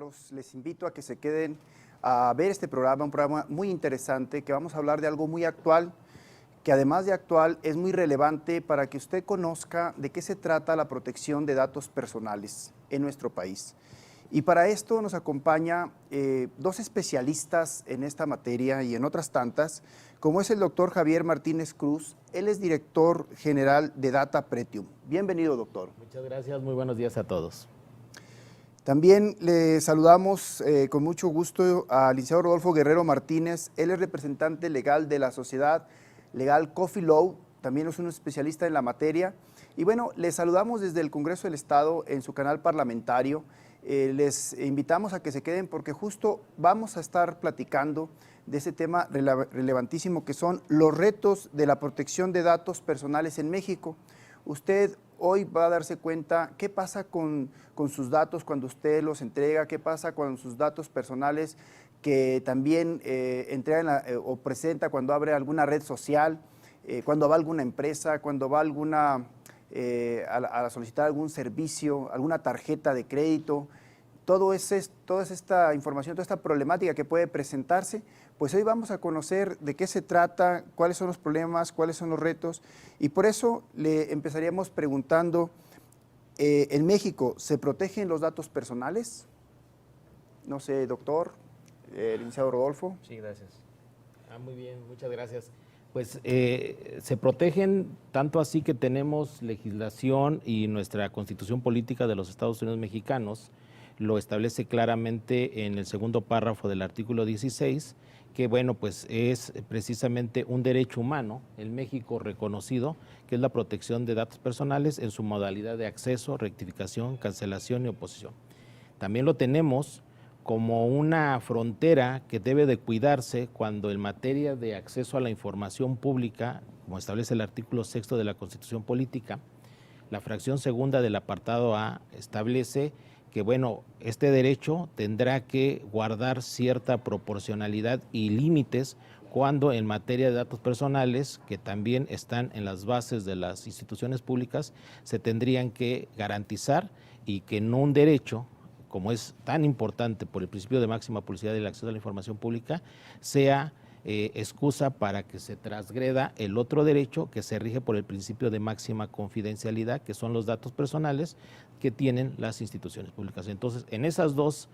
compañeros, les invito a que se queden a ver este programa, un programa muy interesante, que vamos a hablar de algo muy actual, que además de actual es muy relevante para que usted conozca de qué se trata la protección de datos personales en nuestro país. Y para esto nos acompaña dos especialistas en esta materia y en otras tantas, como es el doctor Javier Martínez Cruz. Él es director general de Data Pretium. Bienvenido, doctor. Muchas gracias, muy buenos días a todos. También le saludamos con mucho gusto al licenciado Rodolfo Guerrero Martínez. Él es representante legal de la Sociedad Legal Coffee Law, también es un especialista en la materia. Y bueno, les saludamos desde el Congreso del Estado en su canal parlamentario. Les invitamos a que se queden porque justo vamos a estar platicando de ese tema relevantísimo que son los retos de la protección de datos personales en México. Usted hoy va a darse cuenta qué pasa con sus datos cuando usted los entrega, qué pasa con sus datos personales que también entrega o presenta cuando abre alguna red social, cuando va a alguna empresa, cuando va a solicitar algún servicio, alguna tarjeta de crédito. Toda esta información, toda esta problemática que puede presentarse, pues hoy vamos a conocer de qué se trata, cuáles son los problemas, cuáles son los retos, y por eso le empezaríamos preguntando, ¿en México se protegen los datos personales? No sé, doctor, licenciado Rodolfo. Sí, gracias. Muy bien, muchas gracias. Pues se protegen tanto así que tenemos legislación y nuestra Constitución Política de los Estados Unidos Mexicanos lo establece claramente en el segundo párrafo del artículo 16, que bueno, pues es precisamente un derecho humano en México reconocido, que es la protección de datos personales en su modalidad de acceso, rectificación, cancelación y oposición. También lo tenemos como una frontera que debe de cuidarse cuando en materia de acceso a la información pública, como establece el artículo 6 de la Constitución Política, la fracción segunda del apartado A establece que, bueno, este derecho tendrá que guardar cierta proporcionalidad y límites cuando en materia de datos personales, que también están en las bases de las instituciones públicas, se tendrían que garantizar y que no un derecho, como es tan importante por el principio de máxima publicidad y el acceso a la información pública, sea excusa para que se transgreda el otro derecho que se rige por el principio de máxima confidencialidad, que son los datos personales que tienen las instituciones públicas. Entonces, en esos dos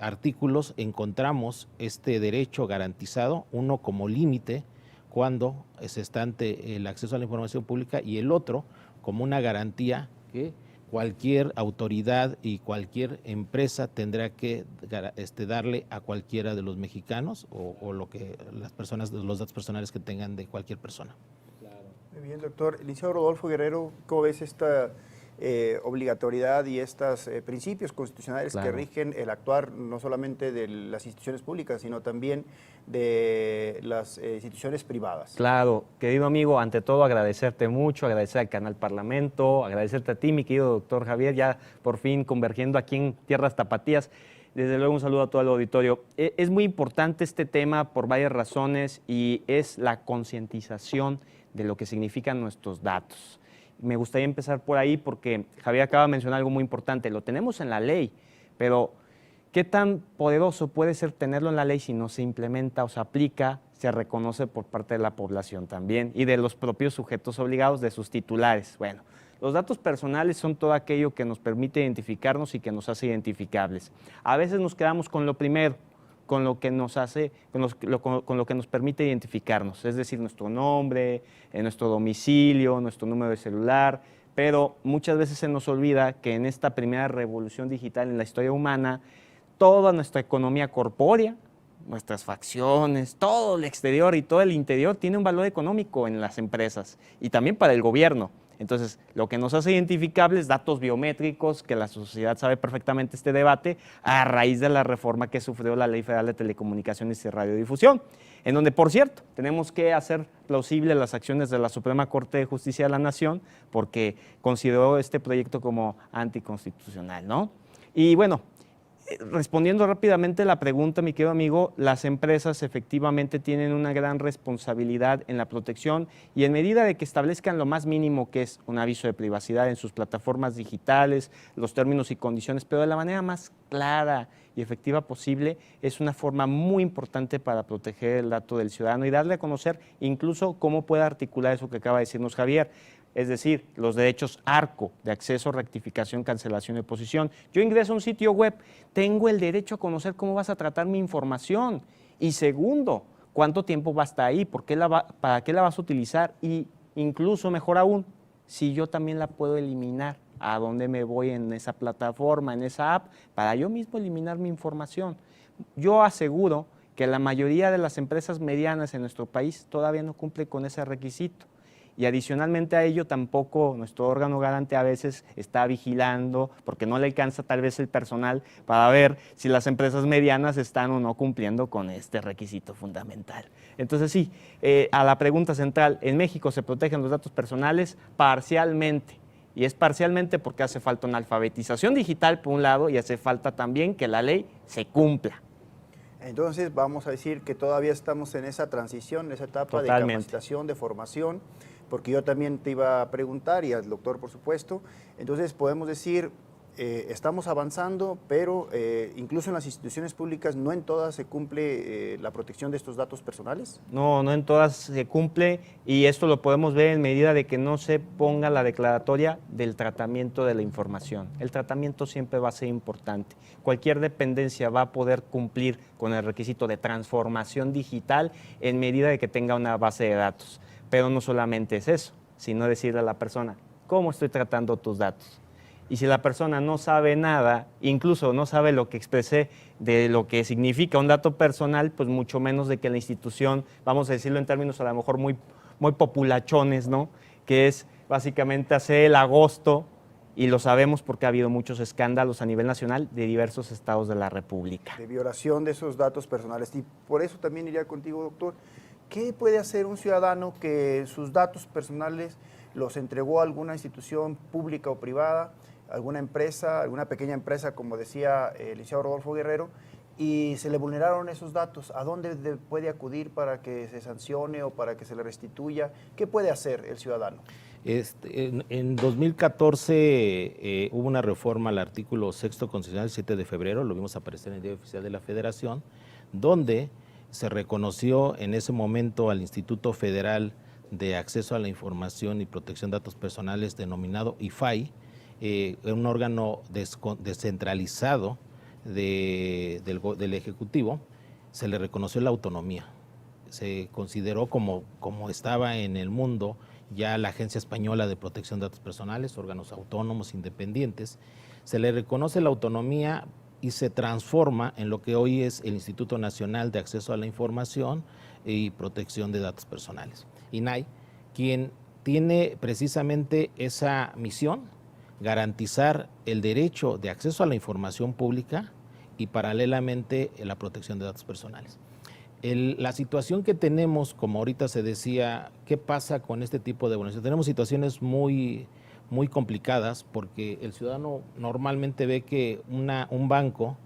artículos encontramos este derecho garantizado, uno como límite cuando se está ante el acceso a la información pública y el otro como una garantía que cualquier autoridad y cualquier empresa tendrá que darle a cualquiera de los mexicanos o lo que las personas, los datos personales que tengan de cualquier persona. Claro. Muy bien, doctor. Licenciado Rodolfo Guerrero, ¿cómo ves esta obligatoriedad y estos principios constitucionales que rigen el actuar no solamente de las instituciones públicas, sino también de las instituciones privadas? Claro, querido amigo, ante todo agradecerte mucho, agradecer al Canal Parlamento, agradecerte a ti, mi querido doctor Javier, ya por fin convergiendo aquí en tierras tapatías. Desde luego un saludo a todo el auditorio. Es muy importante este tema por varias razones y es la concientización de lo que significan nuestros datos. Me gustaría empezar por ahí porque Javier acaba de mencionar algo muy importante. Lo tenemos en la ley, pero ¿qué tan poderoso puede ser tenerlo en la ley si no se implementa o se aplica, se reconoce por parte de la población también y de los propios sujetos obligados, de sus titulares? Bueno, los datos personales son todo aquello que nos permite identificarnos y que nos hace identificables. A veces nos quedamos con lo primero, con lo que nos hace, con lo que nos permite identificarnos, es decir, nuestro nombre, nuestro domicilio, nuestro número de celular, pero muchas veces se nos olvida que en esta primera revolución digital en la historia humana, toda nuestra economía corpórea, nuestras facciones, todo el exterior y todo el interior tiene un valor económico en las empresas y también para el gobierno. Entonces, lo que nos hace identificables, datos biométricos, que la sociedad sabe perfectamente este debate, a raíz de la reforma que sufrió la Ley Federal de Telecomunicaciones y Radiodifusión, en donde, por cierto, tenemos que hacer plausibles las acciones de la Suprema Corte de Justicia de la Nación, porque consideró este proyecto como anticonstitucional, ¿no? Y bueno, Respondiendo rápidamente a la pregunta, mi querido amigo, las empresas efectivamente tienen una gran responsabilidad en la protección y en medida de que establezcan lo más mínimo, que es un aviso de privacidad en sus plataformas digitales, los términos y condiciones, pero de la manera más clara y efectiva posible, es una forma muy importante para proteger el dato del ciudadano y darle a conocer incluso cómo puede articular eso que acaba de decirnos Javier. Es decir, los derechos ARCO, de acceso, rectificación, cancelación y oposición. Yo ingreso a un sitio web, tengo el derecho a conocer cómo vas a tratar mi información. Y segundo, cuánto tiempo va a estar ahí, para qué la vas a utilizar y incluso, mejor aún, si yo también la puedo eliminar, a dónde me voy en esa plataforma, en esa app, para yo mismo eliminar mi información. Yo aseguro que la mayoría de las empresas medianas en nuestro país todavía no cumple con ese requisito. Y adicionalmente a ello tampoco nuestro órgano garante a veces está vigilando, porque no le alcanza tal vez el personal para ver si las empresas medianas están o no cumpliendo con este requisito fundamental. Entonces sí, a la pregunta central, ¿en México se protegen los datos personales? Parcialmente. Y es parcialmente porque hace falta una alfabetización digital por un lado y hace falta también que la ley se cumpla. Entonces vamos a decir que todavía estamos en esa transición, en esa etapa de capacitación, de formación, porque yo también te iba a preguntar, y al doctor por supuesto, entonces podemos decir, estamos avanzando, pero incluso en las instituciones públicas no en todas se cumple la protección de estos datos personales. No, no en todas se cumple y esto lo podemos ver en medida de que no se ponga la declaratoria del tratamiento de la información. El tratamiento siempre va a ser importante. Cualquier dependencia va a poder cumplir con el requisito de transformación digital en medida de que tenga una base de datos. Pero no solamente es eso, sino decirle a la persona, ¿cómo estoy tratando tus datos? Y si la persona no sabe nada, incluso no sabe lo que expresé de lo que significa un dato personal, pues mucho menos de que la institución, vamos a decirlo en términos a lo mejor muy populachones, ¿no? Que es básicamente hacer el agosto, y lo sabemos porque ha habido muchos escándalos a nivel nacional de diversos estados de la República. De violación de esos datos personales. Y por eso también iría contigo, doctor. ¿Qué puede hacer un ciudadano que sus datos personales los entregó a alguna institución pública o privada, alguna empresa, alguna pequeña empresa, como decía el licenciado Rodolfo Guerrero, y se le vulneraron esos datos? ¿A dónde puede acudir para que se sancione o para que se le restituya? ¿Qué puede hacer el ciudadano? En 2014 hubo una reforma al artículo 6º constitucional, el 7 de febrero, lo vimos aparecer en el Diario Oficial de la Federación, donde se reconoció en ese momento al Instituto Federal de Acceso a la Información y Protección de Datos Personales, denominado IFAI, un órgano descentralizado del Ejecutivo. Se le reconoció la autonomía. Se consideró como estaba en el mundo ya la Agencia Española de Protección de Datos Personales, órganos autónomos, independientes. Se le reconoce la autonomía y se transforma en lo que hoy es el Instituto Nacional de Acceso a la Información y Protección de Datos Personales, INAI, quien tiene precisamente esa misión, garantizar el derecho de acceso a la información pública y paralelamente la protección de datos personales. La situación que tenemos, como ahorita se decía, ¿qué pasa con este tipo de vulneraciones? Tenemos situaciones muy complicadas porque el ciudadano normalmente ve que un banco,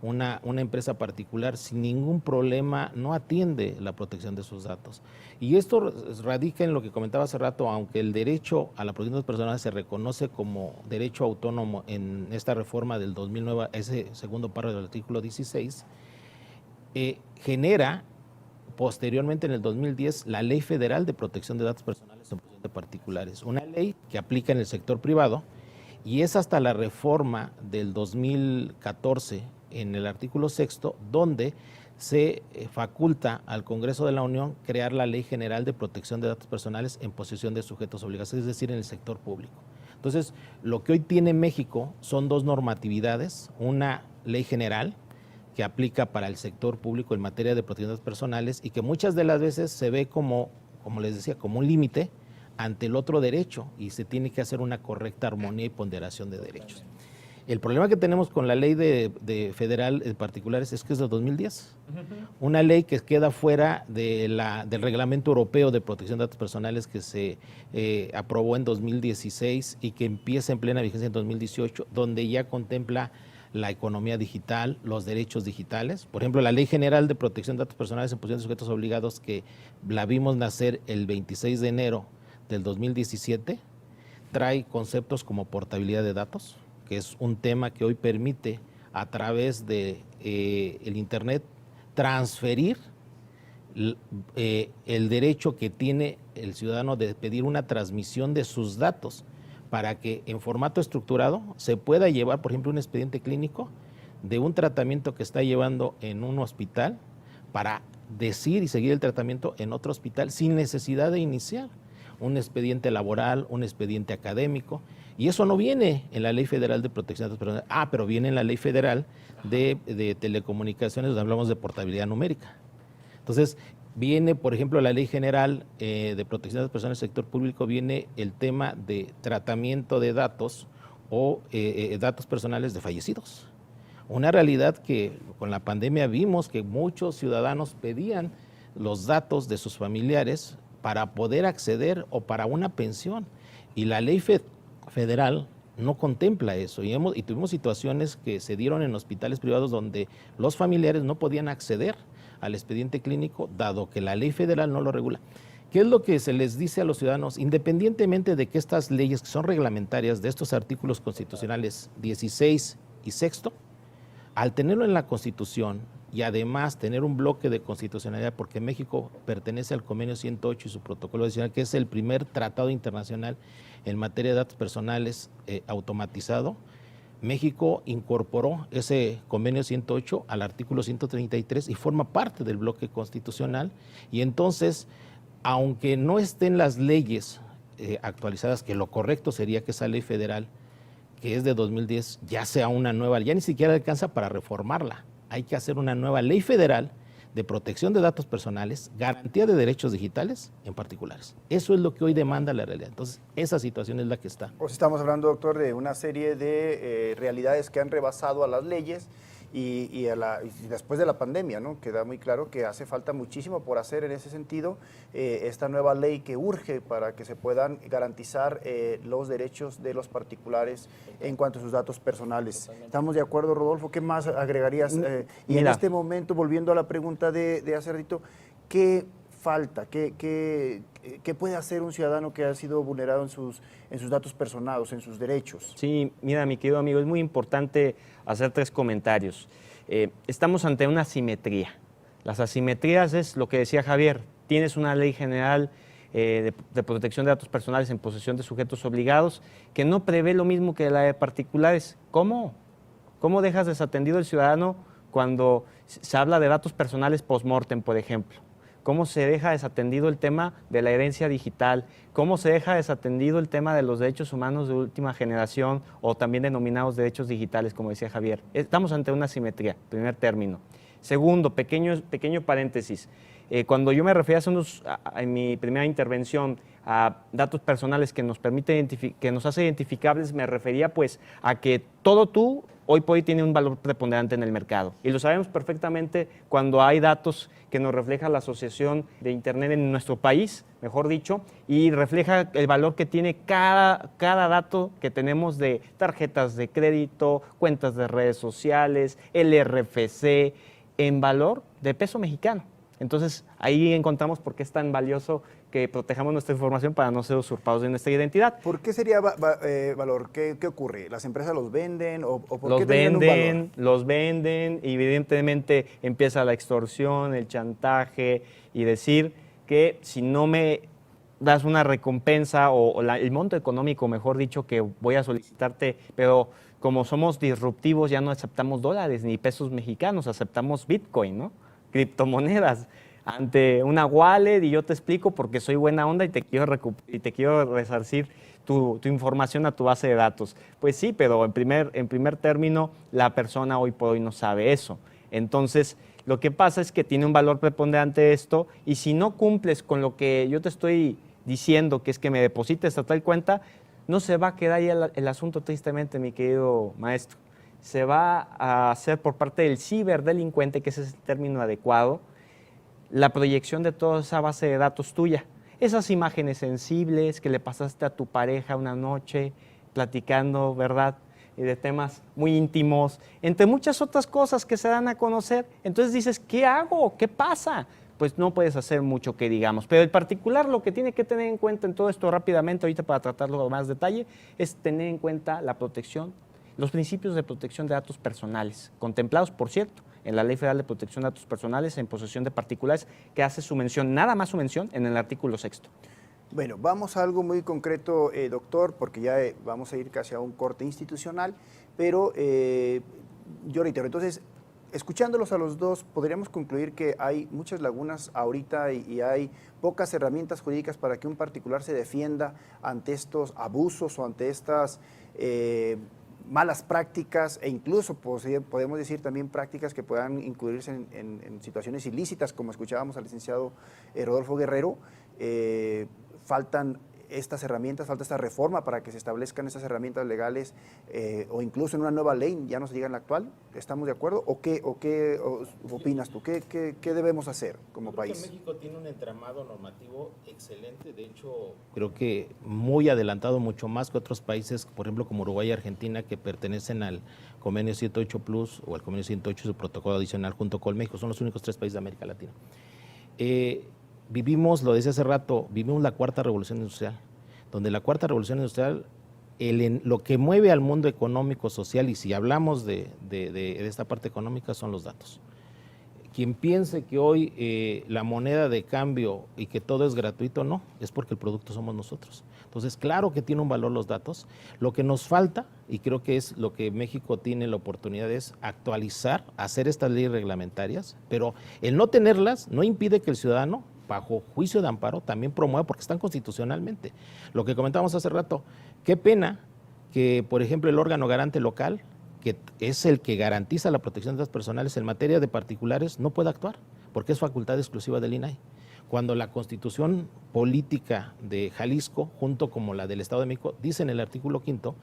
una empresa particular sin ningún problema no atiende la protección de sus datos. Y esto radica en lo que comentaba hace rato, aunque el derecho a la protección de datos personales se reconoce como derecho autónomo en esta reforma del 2009, ese segundo párrafo del artículo 16, genera posteriormente en el 2010 la Ley Federal de Protección de Datos Personales en posesión de particulares, una ley que aplica en el sector privado y es hasta la reforma del 2014 en el artículo 6º donde se faculta al Congreso de la Unión crear la Ley General de Protección de Datos Personales en posesión de sujetos obligados, es decir, en el sector público. Entonces, lo que hoy tiene México son dos normatividades, una ley general que aplica para el sector público en materia de protección de datos personales y que muchas de las veces se ve como les decía, como un límite ante el otro derecho y se tiene que hacer una correcta armonía y ponderación de derechos. El problema que tenemos con la ley de federal de particulares es que es de 2010, una ley que queda fuera del Reglamento Europeo de Protección de Datos Personales que se aprobó en 2016 y que empieza en plena vigencia en 2018, donde ya contempla la economía digital, los derechos digitales. Por ejemplo, la Ley General de Protección de Datos Personales en posesión de sujetos obligados, que la vimos nacer el 26 de enero del 2017, trae conceptos como portabilidad de datos, que es un tema que hoy permite a través de el Internet transferir el derecho que tiene el ciudadano de pedir una transmisión de sus datos para que en formato estructurado se pueda llevar, por ejemplo, un expediente clínico de un tratamiento que está llevando en un hospital para decir y seguir el tratamiento en otro hospital sin necesidad de iniciar un expediente laboral, un expediente académico. Y eso no viene en la Ley Federal de Protección de Datos Personales. Pero viene en la Ley Federal de Telecomunicaciones, donde hablamos de portabilidad numérica. Entonces, viene, por ejemplo, la Ley General de Protección de Datos Personales del sector público, viene el tema de tratamiento de datos o datos personales de fallecidos. Una realidad que con la pandemia vimos que muchos ciudadanos pedían los datos de sus familiares para poder acceder o para una pensión. Y la ley federal no contempla eso. Y tuvimos situaciones que se dieron en hospitales privados donde los familiares no podían acceder al expediente clínico, dado que la ley federal no lo regula. ¿Qué es lo que se les dice a los ciudadanos? Independientemente de que estas leyes que son reglamentarias de estos artículos constitucionales 16 y 6, al tenerlo en la Constitución y además tener un bloque de constitucionalidad, porque México pertenece al Convenio 108 y su protocolo adicional, que es el primer tratado internacional en materia de datos personales automatizado, México incorporó ese Convenio 108 al artículo 133 y forma parte del bloque constitucional. Y entonces, aunque no estén las leyes actualizadas, que lo correcto sería que esa ley federal, que es de 2010, ya sea una nueva, ya ni siquiera alcanza para reformarla. Hay que hacer una nueva ley federal de protección de datos personales, garantía de derechos digitales en particulares. Eso es lo que hoy demanda la realidad. Entonces, esa situación es la que está. Pues estamos hablando, doctor, de una serie de realidades que han rebasado a las leyes y después de la pandemia, ¿no? Queda muy claro que hace falta muchísimo por hacer en ese sentido. Esta nueva ley que urge para que se puedan garantizar los derechos de los particulares en cuanto a sus datos personales. ¿Estamos de acuerdo, Rodolfo? ¿Qué más agregarías? Y en este momento, volviendo a la pregunta de hace ratito, ¿qué falta? ¿Qué puede hacer un ciudadano que ha sido vulnerado en sus datos personales, en sus derechos? Sí, mira, mi querido amigo, es muy importante hacer 3 comentarios. Estamos ante una asimetría. Las asimetrías es lo que decía Javier. Tienes una ley general de protección de datos personales en posesión de sujetos obligados que no prevé lo mismo que la de particulares. ¿Cómo? ¿Cómo dejas desatendido al ciudadano cuando se habla de datos personales post-mortem, por ejemplo? ¿Cómo se deja desatendido el tema de la herencia digital? ¿Cómo se deja desatendido el tema de los derechos humanos de última generación o también denominados derechos digitales, como decía Javier? Estamos ante una asimetría, primer término. Segundo, pequeño paréntesis. Cuando yo me refería en mi primera intervención a datos personales que nos permite que nos hace identificables, me refería pues a que todo tú hoy por hoy tiene un valor preponderante en el mercado. Y lo sabemos perfectamente cuando hay datos que nos refleja la Asociación de Internet en nuestro país, mejor dicho, y refleja el valor que tiene cada dato que tenemos de tarjetas de crédito, cuentas de redes sociales, el RFC, en valor de peso mexicano. Entonces, ahí encontramos por qué es tan valioso que protejamos nuestra información para no ser usurpados de nuestra identidad. ¿Por qué sería valor? ¿Qué ocurre? ¿Las empresas los venden o por Los qué tienen un valor? los venden, y evidentemente empieza la extorsión, el chantaje y decir que si no me das una recompensa el monto económico, mejor dicho, que voy a solicitarte, pero como somos disruptivos ya no aceptamos dólares ni pesos mexicanos, aceptamos Bitcoin, ¿no? Criptomonedas, ante una wallet, y yo te explico porque soy buena onda y te quiero resarcir tu información a tu base de datos. Pues sí, pero en primer término, la persona hoy por hoy no sabe eso. Entonces, lo que pasa es que tiene un valor preponderante esto, y si no cumples con lo que yo te estoy diciendo, que es que me deposites a tal cuenta, no se va a quedar ahí el asunto, tristemente, mi querido maestro. Se va a hacer por parte del ciberdelincuente, que ese es el término adecuado, la proyección de toda esa base de datos tuya. Esas imágenes sensibles que le pasaste a tu pareja una noche platicando, ¿verdad? y de temas muy íntimos, entre muchas otras cosas que se dan a conocer. Entonces dices, ¿qué hago? ¿Qué pasa? Pues no puedes hacer mucho que digamos. Pero el particular lo que tiene que tener en cuenta en todo esto rápidamente, ahorita para tratarlo con más detalle, es tener en cuenta la protección, los principios de protección de datos personales, contemplados, por cierto, en la Ley Federal de Protección de Datos Personales en posesión de particulares, que hace su mención, nada más su mención, en el artículo 6º. Bueno, vamos a algo muy concreto, doctor, porque ya vamos a ir casi a un corte institucional, pero yo reitero, entonces, escuchándolos a los dos, podríamos concluir que hay muchas lagunas ahorita y hay pocas herramientas jurídicas para que un particular se defienda ante estos abusos o ante estas malas prácticas e incluso podemos decir también prácticas que puedan incluirse en situaciones ilícitas, como escuchábamos al licenciado Rodolfo Guerrero. Faltan estas herramientas, falta esta reforma para que se establezcan estas herramientas legales o incluso en una nueva ley, ya no se diga en la actual. ¿Estamos de acuerdo? ¿O qué opinas tú? ¿Qué debemos hacer como país? México tiene un entramado normativo excelente, de hecho creo que muy adelantado, mucho más que otros países, por ejemplo como Uruguay y Argentina, que pertenecen al Convenio 108 Plus o al Convenio 108 y su protocolo adicional junto con México. Son los únicos 3 países de América Latina. Vivimos, lo decía hace rato, vivimos la cuarta revolución industrial, donde la cuarta revolución industrial, lo que mueve al mundo económico, social, y si hablamos de esta parte económica, son los datos. Quien piense que hoy la moneda de cambio y que todo es gratuito, no, es porque el producto somos nosotros. Entonces, claro que tiene un valor los datos. Lo que nos falta, y creo que es lo que México tiene la oportunidad, es actualizar, hacer estas leyes reglamentarias, pero el no tenerlas no impide que el ciudadano, bajo juicio de amparo, también promueva, porque están constitucionalmente. Lo que comentábamos hace rato, qué pena que, por ejemplo, el órgano garante local, que es el que garantiza la protección de datos personales en materia de particulares, no puede actuar, porque es facultad exclusiva del INAI. Cuando la Constitución política de Jalisco, junto como la del Estado de México, dice en el artículo 5º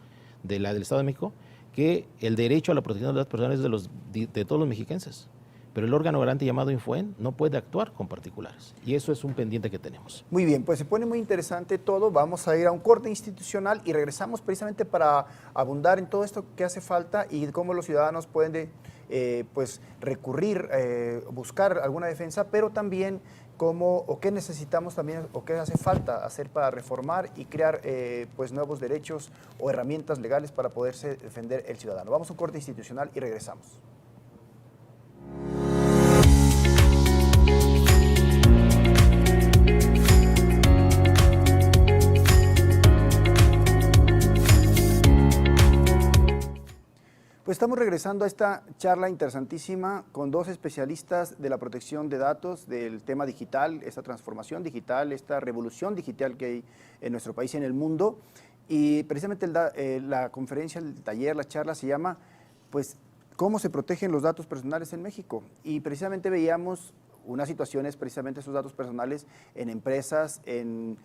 de la del Estado de México que el derecho a la protección de datos personales es de todos los mexiquenses. Pero el órgano garante llamado Infoen no puede actuar con particulares. Y eso es un pendiente que tenemos. Muy bien, pues se pone muy interesante todo. Vamos a ir a un corte institucional y regresamos precisamente para abundar en todo esto que hace falta y cómo los ciudadanos pueden pues recurrir, buscar alguna defensa, pero también cómo o qué necesitamos también o qué hace falta hacer para reformar y crear pues nuevos derechos o herramientas legales para poderse defender el ciudadano. Vamos a un corte institucional y regresamos. Pues estamos regresando a esta charla interesantísima con 2 especialistas de la protección de datos, del tema digital, esta transformación digital, esta revolución digital que hay en nuestro país y en el mundo. Y precisamente la conferencia, el taller, la charla se llama, pues, ¿cómo se protegen los datos personales en México? Y precisamente veíamos unas situaciones, precisamente esos datos personales en empresas, en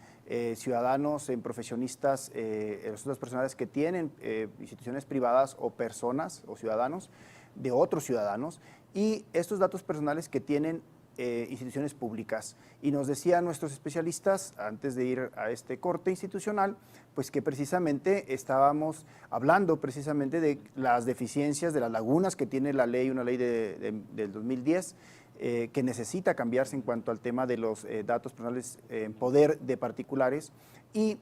ciudadanos, en profesionistas, los datos personales que tienen instituciones privadas o personas o ciudadanos de otros ciudadanos y estos datos personales que tienen instituciones públicas. Y nos decían nuestros especialistas, antes de ir a este corte institucional, pues que precisamente estábamos hablando precisamente de las deficiencias, de las lagunas que tiene la ley, una ley del 2010, que necesita cambiarse en cuanto al tema de los datos personales en poder de particulares y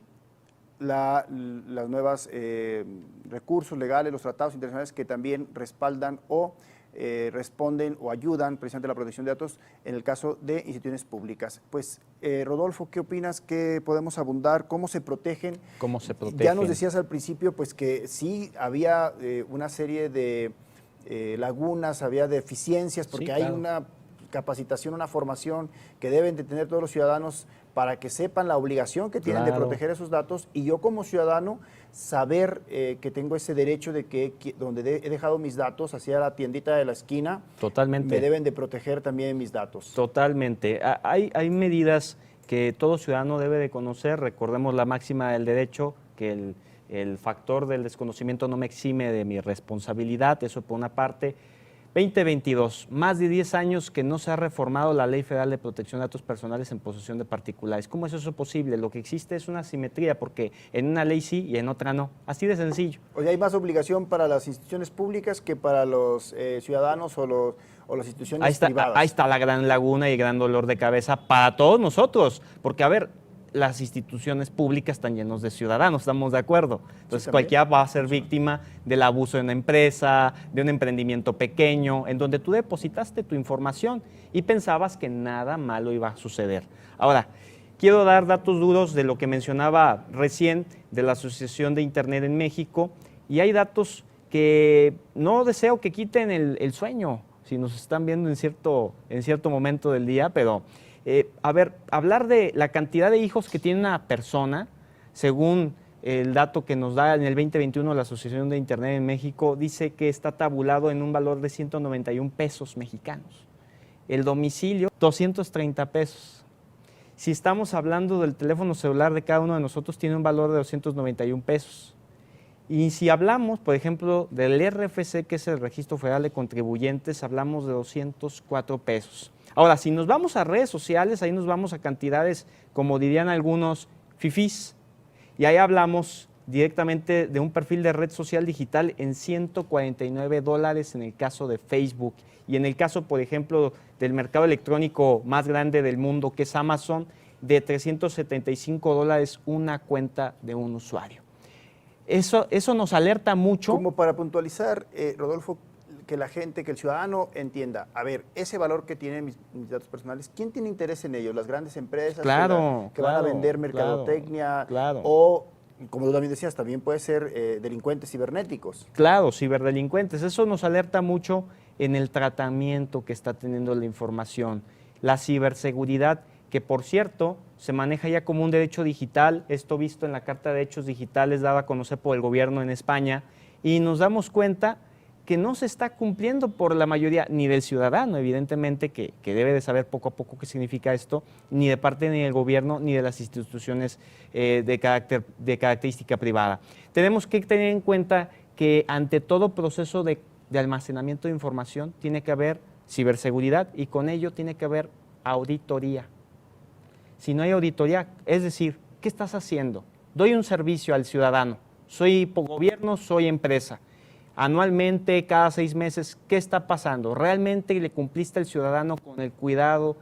las nuevas recursos legales, los tratados internacionales que también respaldan o responden o ayudan precisamente a la protección de datos en el caso de instituciones públicas. Pues, Rodolfo, ¿qué opinas? ¿Qué podemos abundar? ¿Cómo se protegen? ¿Cómo se protegen? Ya nos decías al principio pues que sí había una serie de lagunas, había deficiencias, porque sí, claro, hay una capacitación, una formación que deben de tener todos los ciudadanos para que sepan la obligación que tienen de proteger esos datos y yo como ciudadano saber que tengo ese derecho de que donde he dejado mis datos, hacia la tiendita de la esquina, totalmente, me deben de proteger también mis datos. Totalmente. Hay medidas que todo ciudadano debe de conocer. Recordemos la máxima del derecho, que el factor del desconocimiento no me exime de mi responsabilidad, eso por una parte. 2022, más de 10 años que no se ha reformado la Ley Federal de Protección de Datos Personales en posesión de particulares. ¿Cómo es eso posible? Lo que existe es una asimetría, porque en una ley sí y en otra no. Así de sencillo. O sea, hay más obligación para las instituciones públicas que para los ciudadanos o las instituciones privadas. Ahí está la gran laguna y el gran dolor de cabeza para todos nosotros, porque a ver, las instituciones públicas están llenos de ciudadanos, ¿estamos de acuerdo? Entonces Sí, cualquiera va a ser víctima del abuso de una empresa, de un emprendimiento pequeño, en donde tú depositaste tu información y pensabas que nada malo iba a suceder. Ahora, quiero dar datos duros de lo que mencionaba recién de la Asociación de Internet en México, y hay datos que no deseo que quiten el sueño, si nos están viendo en cierto momento del día, pero a ver, hablar de la cantidad de hijos que tiene una persona, según el dato que nos da en el 2021 la Asociación de Internet en México, dice que está tabulado en un valor de 191 pesos mexicanos. El domicilio, 230 pesos. Si estamos hablando del teléfono celular de cada uno de nosotros, tiene un valor de 291 pesos. Y si hablamos, por ejemplo, del RFC, que es el Registro Federal de Contribuyentes, hablamos de 204 pesos. Ahora, si nos vamos a redes sociales, ahí nos vamos a cantidades, como dirían algunos, fifís, y ahí hablamos directamente de un perfil de red social digital en $149 en el caso de Facebook, y en el caso, por ejemplo, del mercado electrónico más grande del mundo, que es Amazon, de $375 una cuenta de un usuario. Eso nos alerta mucho. Como para puntualizar, Rodolfo, que la gente, que el ciudadano entienda, a ver, ese valor que tienen mis datos personales, ¿quién tiene interés en ellos? ¿Las grandes empresas que van a vender mercadotecnia? Claro. O, como tú también decías, también puede ser delincuentes cibernéticos. Claro, ciberdelincuentes. Eso nos alerta mucho en el tratamiento que está teniendo la información. La ciberseguridad, que por cierto, se maneja ya como un derecho digital, esto visto en la Carta de Derechos Digitales dada a conocer por el gobierno en España, y nos damos cuenta que no se está cumpliendo por la mayoría, ni del ciudadano, evidentemente, que debe de saber poco a poco qué significa esto, ni de parte ni del gobierno, ni de las instituciones de característica privada. Tenemos que tener en cuenta que ante todo proceso de almacenamiento de información tiene que haber ciberseguridad, y con ello tiene que haber auditoría. Si no hay auditoría, es decir, ¿qué estás haciendo? Doy un servicio al ciudadano, soy gobierno, soy empresa. Anualmente, cada 6 meses, ¿qué está pasando? ¿Realmente le cumpliste al ciudadano con el cuidado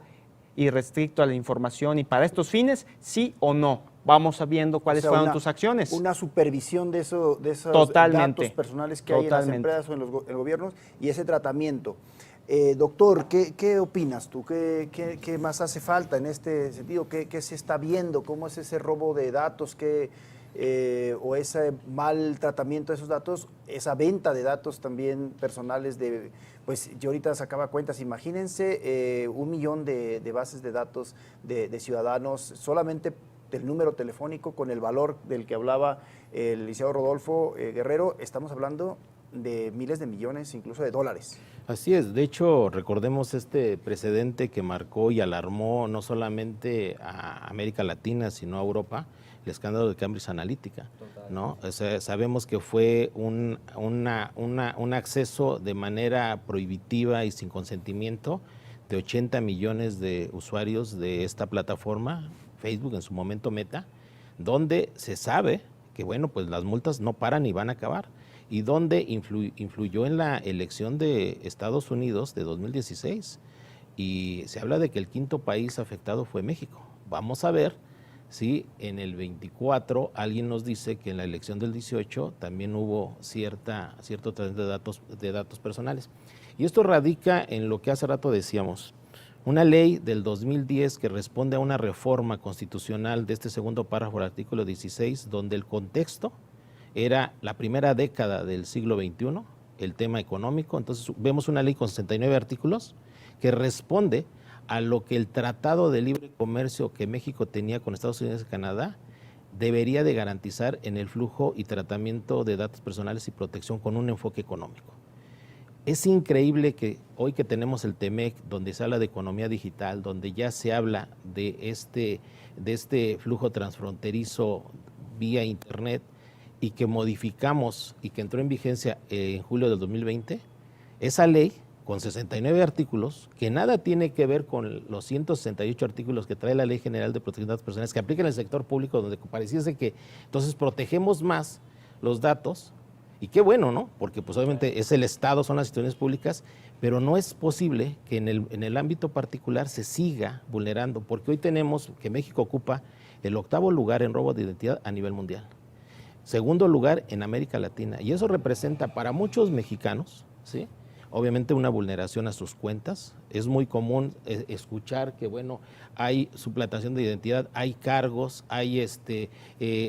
irrestricto a la información y para estos fines, sí o no? Vamos viendo cuáles fueron tus acciones. Una supervisión de esos Totalmente. datos personales que hay en las empresas o en los gobiernos, y ese tratamiento. Doctor, ¿qué opinas tú? ¿Qué más hace falta en este sentido? ¿Qué se está viendo? ¿Cómo es ese robo de datos? O ese mal tratamiento de esos datos, esa venta de datos también personales pues yo ahorita sacaba cuentas, imagínense 1 millón de bases de datos de ciudadanos, solamente del número telefónico con el valor del que hablaba el licenciado Rodolfo Guerrero, estamos hablando de miles de millones, incluso de dólares. Así es, de hecho recordemos este precedente que marcó y alarmó no solamente a América Latina, sino a Europa, el escándalo de Cambridge Analytica, ¿no? O sea, sabemos que fue un acceso de manera prohibitiva y sin consentimiento de 80 millones de usuarios de esta plataforma, Facebook, en su momento Meta, donde se sabe que, bueno, pues las multas no paran y van a acabar, y donde influyó en la elección de Estados Unidos de 2016, y se habla de que el 5º país afectado fue México. Vamos a ver si en el 24 alguien nos dice que en la elección del 18 también hubo cierto tratamiento de datos personales. Y esto radica en lo que hace rato decíamos, una ley del 2010 que responde a una reforma constitucional de este segundo párrafo del artículo 16, donde el contexto era la primera década del siglo XXI, el tema económico. Entonces vemos una ley con 69 artículos que responde a lo que el Tratado de Libre Comercio que México tenía con Estados Unidos y Canadá debería de garantizar en el flujo y tratamiento de datos personales y protección con un enfoque económico. Es increíble que hoy que tenemos el TEMEC, donde se habla de economía digital, donde ya se habla de este flujo transfronterizo vía Internet, y que modificamos y que entró en vigencia en julio del 2020, esa ley con 69 artículos, que nada tiene que ver con los 168 artículos que trae la Ley General de Protección de Datos Personales, que aplica en el sector público, donde pareciese que entonces protegemos más los datos, y qué bueno, ¿no? Porque pues obviamente es el Estado, son las instituciones públicas, pero no es posible que en el ámbito particular se siga vulnerando, porque hoy tenemos que México ocupa el 8º lugar en robo de identidad a nivel mundial, 2º lugar en América Latina, y eso representa para muchos mexicanos, ¿sí?, obviamente una vulneración a sus cuentas. Es muy común escuchar que, bueno, hay suplantación de identidad, hay cargos, hay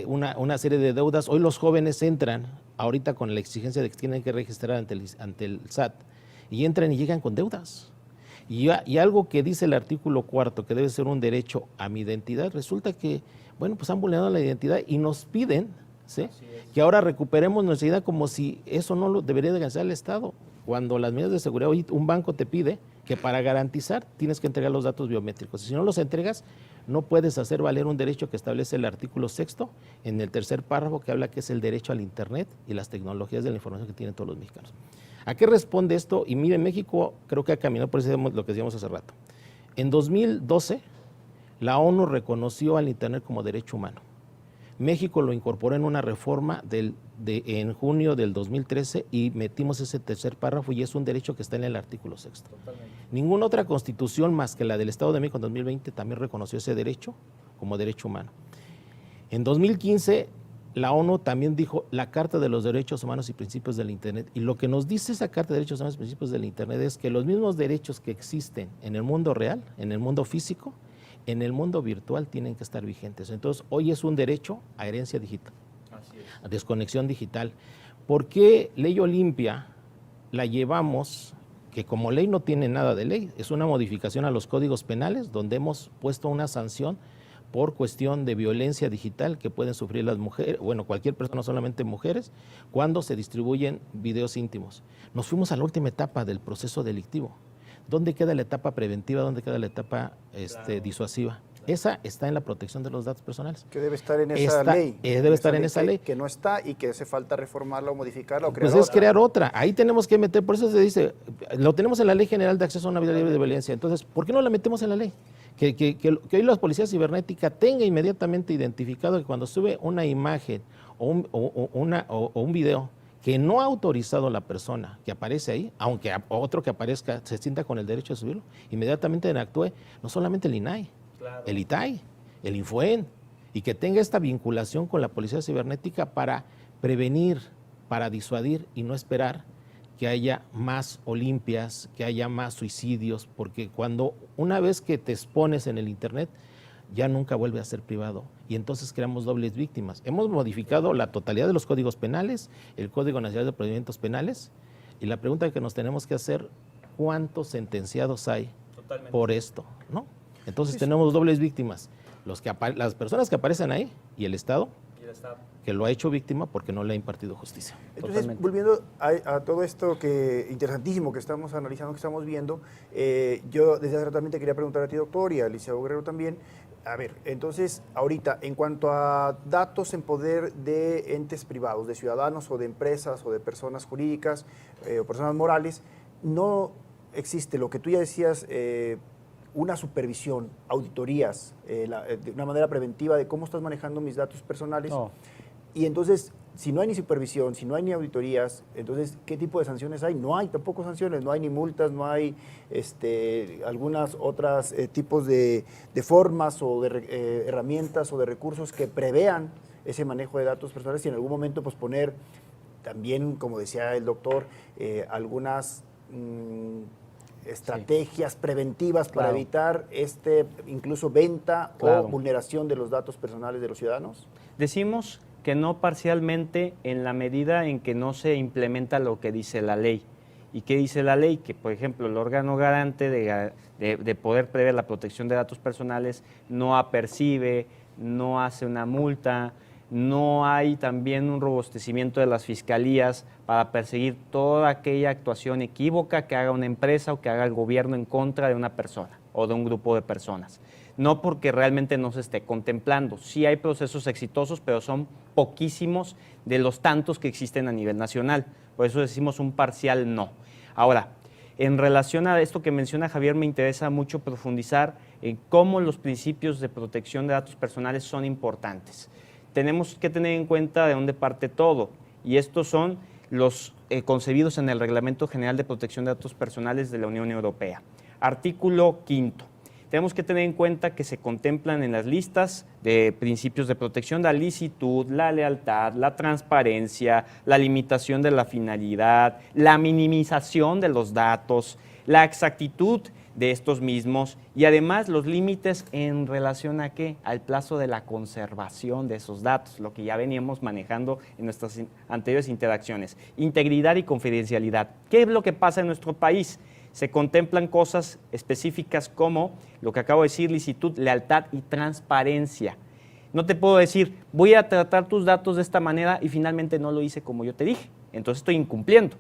una serie de deudas. Hoy los jóvenes entran ahorita con la exigencia de que tienen que registrar ante el SAT, y entran y llegan con deudas. Y algo que dice el artículo 4, que debe ser un derecho a mi identidad, resulta que, bueno, pues han vulnerado la identidad y nos piden, ¿sí?, que ahora recuperemos nuestra identidad, como si eso no lo debería de garantizar el Estado. Cuando las medidas de seguridad, hoy un banco te pide que para garantizar tienes que entregar los datos biométricos. Si no los entregas, no puedes hacer valer un derecho que establece el artículo 6º en el 3er párrafo, que habla que es el derecho al Internet y las tecnologías de la información que tienen todos los mexicanos. ¿A qué responde esto? Y mire, México creo que ha caminado, por eso lo que decíamos hace rato. En 2012, la ONU reconoció al Internet como derecho humano. México lo incorporó en una reforma en junio del 2013 y metimos ese 3er párrafo, y es un derecho que está en el artículo 6º. Totalmente. Ninguna otra constitución más que la del Estado de México en 2020 también reconoció ese derecho como derecho humano. En 2015 la ONU también dijo la Carta de los Derechos Humanos y Principios del Internet, y lo que nos dice esa Carta de Derechos Humanos y Principios del Internet es que los mismos derechos que existen en el mundo real, en el mundo físico, en el mundo virtual tienen que estar vigentes. Entonces, hoy es un derecho a herencia digital, a desconexión digital. ¿Por qué Ley Olimpia la llevamos, que como ley no tiene nada de ley? Es una modificación a los códigos penales, donde hemos puesto una sanción por cuestión de violencia digital que pueden sufrir las mujeres, bueno, cualquier persona, no solamente mujeres, cuando se distribuyen videos íntimos. Nos fuimos a la última etapa del proceso delictivo. ¿Dónde queda la etapa preventiva? ¿Dónde queda la etapa disuasiva? Esa está en la protección de los datos personales. Que debe estar en esa ley. Debe estar en esa ley. Que no está y que hace falta reformarla o modificarla o crear otra. Pues es otra. crear otra. Ahí tenemos que meter, por eso se dice, lo tenemos en la Ley General de Acceso a una Vida Libre de Violencia. Entonces, ¿por qué no la metemos en la ley? Que hoy la policía cibernética tenga inmediatamente identificado que cuando sube una imagen o un video que no ha autorizado la persona que aparece ahí, aunque otro que aparezca se sienta con el derecho de subirlo, inmediatamente actúe no solamente el INAI, claro, el ITAI, el Infoen, y que tenga esta vinculación con la policía cibernética para prevenir, para disuadir y no esperar que haya más Olimpias, que haya más suicidios, porque cuando una vez que te expones en el Internet, ya nunca vuelve a ser privado, y entonces creamos dobles víctimas. Hemos modificado la totalidad de los códigos penales, el Código Nacional de Procedimientos Penales, y la pregunta que nos tenemos que hacer, ¿cuántos sentenciados hay por esto? ¿No? Entonces tenemos dobles víctimas, las personas que aparecen ahí y el Estado, que lo ha hecho víctima porque no le ha impartido justicia. Entonces, volviendo a todo esto interesantísimo que estamos analizando, que estamos viendo, yo desde hace rato también te quería preguntar a ti, doctor, y a Licenciado Guerrero también. A ver, entonces, ahorita, en cuanto a datos en poder de entes privados, de ciudadanos o de empresas o de personas jurídicas o personas morales, no existe lo que tú ya decías, una supervisión, auditorías, de una manera preventiva de cómo estás manejando mis datos personales. No. Y entonces, si no hay ni supervisión, si no hay ni auditorías, entonces, ¿qué tipo de sanciones hay? No hay tampoco sanciones, no hay ni multas, no hay algunas otras tipos de formas o de herramientas o de recursos que prevean ese manejo de datos personales y en algún momento pues poner también, como decía el doctor, algunas estrategias preventivas para evitar incluso venta o vulneración de los datos personales de los ciudadanos? Decimos que no parcialmente en la medida en que no se implementa lo que dice la ley. ¿Y qué dice la ley? Que, por ejemplo, el órgano garante de poder prever la protección de datos personales no apercibe, no hace una multa, no hay también un robustecimiento de las fiscalías para perseguir toda aquella actuación equívoca que haga una empresa o que haga el gobierno en contra de una persona o de un grupo de personas. No porque realmente no se esté contemplando. Sí hay procesos exitosos, pero son poquísimos de los tantos que existen a nivel nacional. Por eso decimos un parcial no. Ahora, En relación a esto que menciona Javier, me interesa mucho profundizar en cómo los principios de protección de datos personales son importantes. Tenemos que tener en cuenta de dónde parte todo, y estos son los concebidos en el Reglamento General de Protección de Datos Personales de la Unión Europea. Artículo 5. Tenemos que tener en cuenta que se contemplan en las listas de principios de protección la licitud, la lealtad, la transparencia, la limitación de la finalidad, la minimización de los datos, la exactitud de estos mismos y además los límites en relación a ¿qué? Al plazo de la conservación de esos datos, lo que ya veníamos manejando en nuestras anteriores interacciones. Integridad y confidencialidad. ¿Qué es lo que pasa en nuestro país? Se contemplan cosas específicas como lo que acabo de decir, licitud, lealtad y transparencia. No te puedo decir, voy a tratar tus datos de esta manera y finalmente no lo hice como yo te dije, entonces estoy incumpliendo.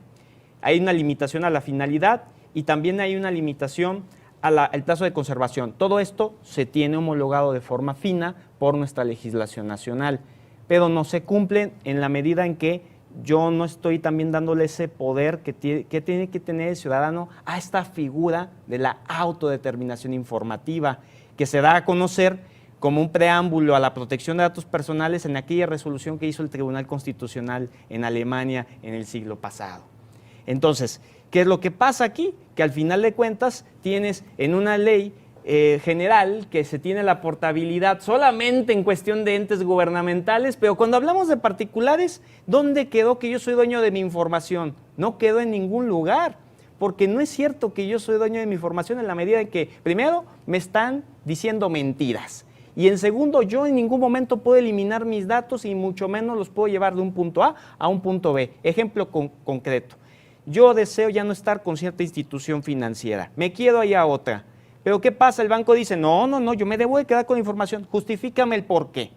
Hay una limitación a la finalidad y también hay una limitación al plazo de conservación. Todo esto se tiene homologado de forma fina por nuestra legislación nacional, pero no se cumplen en la medida en que yo no estoy también dándole ese poder que tiene que tener el ciudadano a esta figura de la autodeterminación informativa, que se da a conocer como un preámbulo a la protección de datos personales en aquella resolución que hizo el Tribunal Constitucional en Alemania en el siglo pasado. Entonces, ¿qué es lo que pasa aquí? Que al final de cuentas tienes en una ley general que se tiene la portabilidad solamente en cuestión de entes gubernamentales, pero cuando hablamos de particulares, ¿dónde quedó que yo soy dueño de mi información? No quedó en ningún lugar, porque no es cierto que yo soy dueño de mi información en la medida en que, primero, me están diciendo mentiras, y en segundo, yo en ningún momento puedo eliminar mis datos y mucho menos los puedo llevar de un punto A un punto B. Ejemplo concreto, yo deseo ya no estar con cierta institución financiera, me quiero ir a otra. Pero ¿qué pasa? El banco dice, no, yo me debo de quedar con información, justifícame el por qué.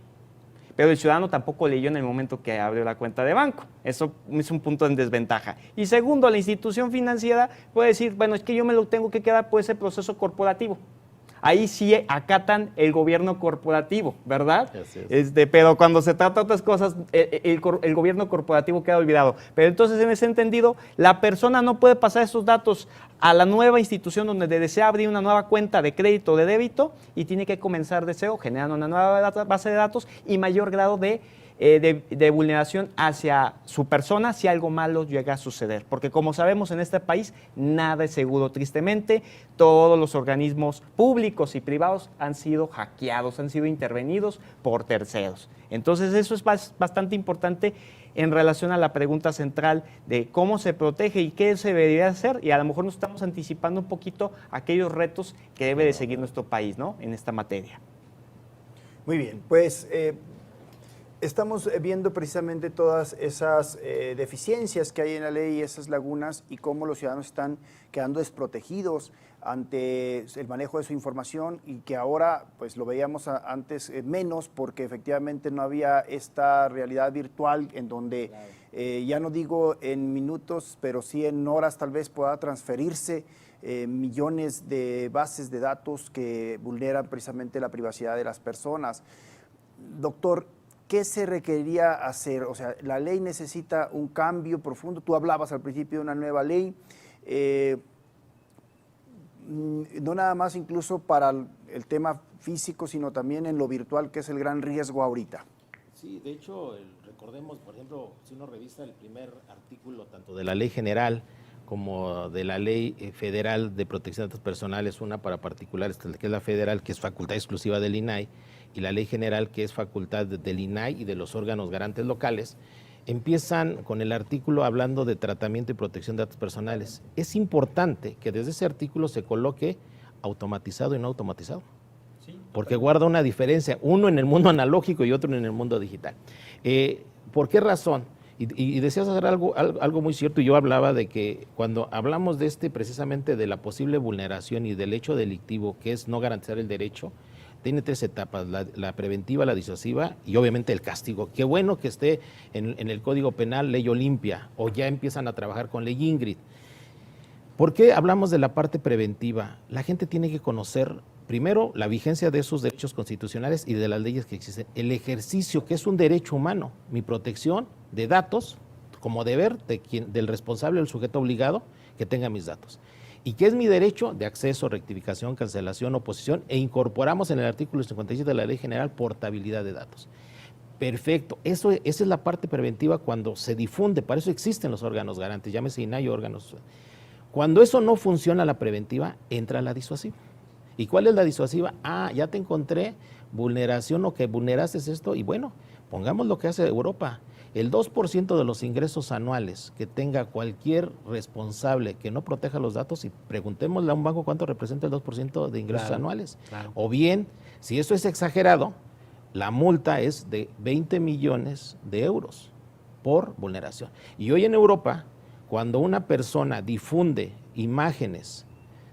Pero el ciudadano tampoco leyó en el momento que abrió la cuenta de banco. Eso es un punto en desventaja. Y segundo, la institución financiera puede decir, bueno, es que yo me lo tengo que quedar por ese proceso corporativo. Ahí sí acatan el gobierno corporativo, ¿verdad? Pero cuando se trata de otras cosas, el gobierno corporativo queda olvidado. Pero entonces, en ese entendido, la persona no puede pasar esos datos a la nueva institución donde desea abrir una nueva cuenta de crédito o de débito y tiene que comenzar de cero, generando una nueva base de datos y mayor grado de vulneración hacia su persona si algo malo llega a suceder. Porque como sabemos en este país, nada es seguro. Tristemente, todos los organismos públicos y privados han sido hackeados, han sido intervenidos por terceros. Entonces eso es bastante importante en relación a la pregunta central de cómo se protege y qué se debería hacer, y a lo mejor nos estamos anticipando un poquito a aquellos retos que debe de seguir nuestro país, ¿no?, en esta materia. Muy bien, pues estamos viendo precisamente todas esas deficiencias que hay en la ley, esas lagunas y cómo los ciudadanos están quedando desprotegidos ante el manejo de su información y que ahora, pues lo veíamos antes menos porque efectivamente no había esta realidad virtual en donde ya no digo en minutos, pero sí en horas tal vez pueda transferirse millones de bases de datos que vulneran precisamente la privacidad de las personas. Doctor, ¿qué se requeriría hacer? O sea, la ley necesita un cambio profundo. Tú hablabas al principio de una nueva ley, no nada más incluso para el tema físico, sino también en lo virtual, que es el gran riesgo ahorita. Sí, de hecho, recordemos, por ejemplo, si uno revisa el primer artículo tanto de la Ley General como de la Ley Federal de Protección de Datos Personales, una para particulares, que es la federal, que es facultad exclusiva del INAI, y la Ley General, que es facultad del INAI y de los órganos garantes locales, empiezan con el artículo hablando de tratamiento y protección de datos personales. Es importante que desde ese artículo se coloque automatizado y no automatizado, porque guarda una diferencia, uno en el mundo analógico y otro en el mundo digital. ¿Por qué razón? Y deseas hacer algo muy cierto, y yo hablaba de que cuando hablamos de precisamente de la posible vulneración y del hecho delictivo, que es no garantizar el derecho, tiene tres etapas: la preventiva, la disuasiva y obviamente el castigo. Qué bueno que esté en el Código Penal Ley Olimpia, o ya empiezan a trabajar con Ley Ingrid. ¿Por qué hablamos de la parte preventiva? La gente tiene que conocer primero la vigencia de esos derechos constitucionales y de las leyes que existen. El ejercicio, que es un derecho humano, mi protección de datos como deber del responsable o el sujeto obligado que tenga mis datos. ¿Y qué es mi derecho? De acceso, rectificación, cancelación, oposición, e incorporamos en el artículo 57 de la Ley General portabilidad de datos. Perfecto, esa es la parte preventiva cuando se difunde, para eso existen los órganos garantes, llámese INAI, órganos. Cuando eso no funciona, la preventiva, entra la disuasiva. ¿Y cuál es la disuasiva? Ah, ya te encontré vulneración o que vulneraste esto, y bueno, pongamos lo que hace Europa. El 2% de los ingresos anuales que tenga cualquier responsable que no proteja los datos, y preguntémosle a un banco cuánto representa el 2% de ingresos anuales. Claro. O bien, si eso es exagerado, la multa es de 20 millones de euros por vulneración. Y hoy en Europa, cuando una persona difunde imágenes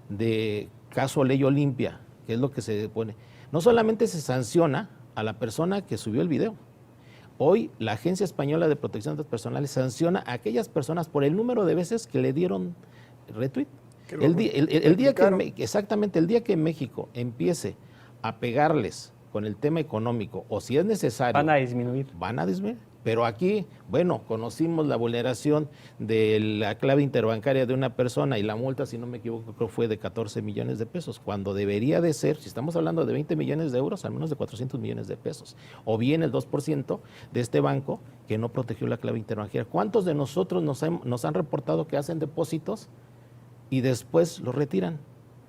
de caso Ley Olimpia, que es lo que se pone, no solamente se sanciona a la persona que subió el video. Hoy la Agencia Española de Protección de Datos Personales sanciona a aquellas personas por el número de veces que le dieron retweet. Exactamente, el día que México empiece a pegarles con el tema económico, o si es necesario, van a disminuir. Pero aquí, bueno, conocimos la vulneración de la clave interbancaria de una persona y la multa, si no me equivoco, creo fue de 14 millones de pesos, cuando debería de ser, si estamos hablando de 20 millones de euros, al menos de 400 millones de pesos. O bien el 2% de este banco que no protegió la clave interbancaria. ¿Cuántos de nosotros nos han reportado que hacen depósitos y después los retiran?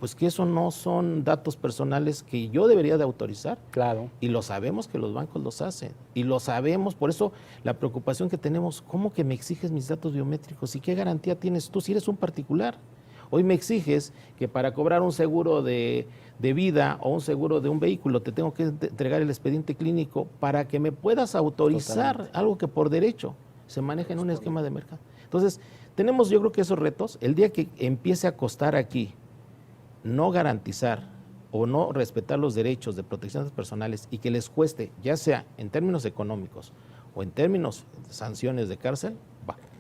Pues que eso no son datos personales que yo debería de autorizar. Claro. Y lo sabemos que los bancos los hacen. Y lo sabemos, por eso la preocupación que tenemos, ¿cómo que me exiges mis datos biométricos? ¿Y qué garantía tienes tú si eres un particular? Hoy me exiges que para cobrar un seguro de vida o un seguro de un vehículo te tengo que entregar el expediente clínico para que me puedas autorizar algo que por derecho se maneja en un esquema de mercado. Entonces, tenemos yo creo que esos retos. El día que empiece a costar aquí no garantizar o no respetar los derechos de protección de datos personales y que les cueste, ya sea en términos económicos o en términos de sanciones de cárcel,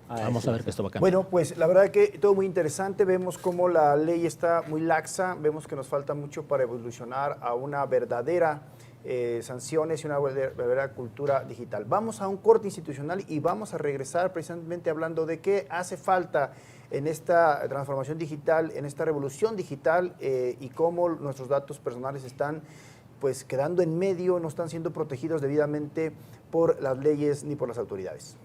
vamos a ver que esto va a cambiar. Bueno, pues la verdad que todo muy interesante, vemos cómo la ley está muy laxa, vemos que nos falta mucho para evolucionar a una verdadera sanciones y una verdadera cultura digital. Vamos a un corte institucional y vamos a regresar precisamente hablando de qué hace falta en esta transformación digital, en esta revolución digital y cómo nuestros datos personales están pues quedando en medio, no están siendo protegidos debidamente por las leyes ni por las autoridades.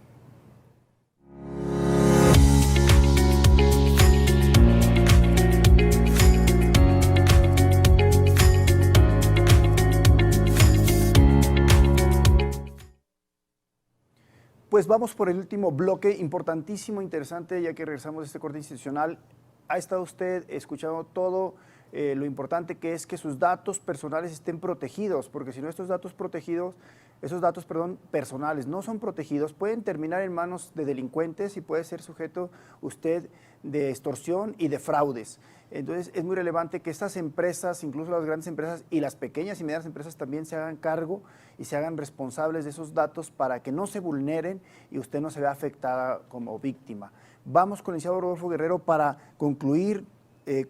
Pues vamos por el último bloque, importantísimo, interesante, ya que regresamos de este corte institucional. ¿Ha estado usted escuchando todo lo importante que es que sus datos personales estén protegidos? Porque si no, estos datos personales no son protegidos, pueden terminar en manos de delincuentes y puede ser sujeto usted de extorsión y de fraudes. Entonces es muy relevante que estas empresas, incluso las grandes empresas y las pequeñas y medianas empresas también se hagan cargo y se hagan responsables de esos datos para que no se vulneren y usted no se vea afectada como víctima. Vamos con el licenciado Rodolfo Guerrero para concluir.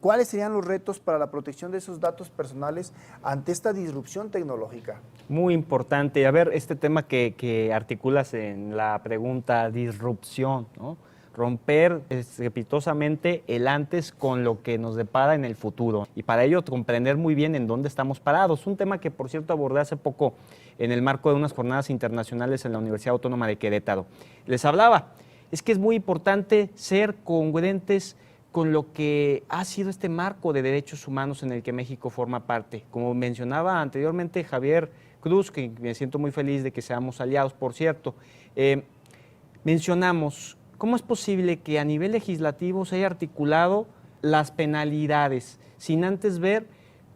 ¿Cuáles serían los retos para la protección de esos datos personales ante esta disrupción tecnológica? Muy importante. A ver, este tema que articulas en la pregunta disrupción, ¿no? Romper estrepitosamente el antes con lo que nos depara en el futuro. Y para ello comprender muy bien en dónde estamos parados. Un tema que, por cierto, abordé hace poco en el marco de unas jornadas internacionales en la Universidad Autónoma de Querétaro. Les hablaba, es que es muy importante ser congruentes con lo que ha sido este marco de derechos humanos en el que México forma parte. Como mencionaba anteriormente Javier Cruz, que me siento muy feliz de que seamos aliados, por cierto, mencionamos cómo es posible que a nivel legislativo se haya articulado las penalidades sin antes ver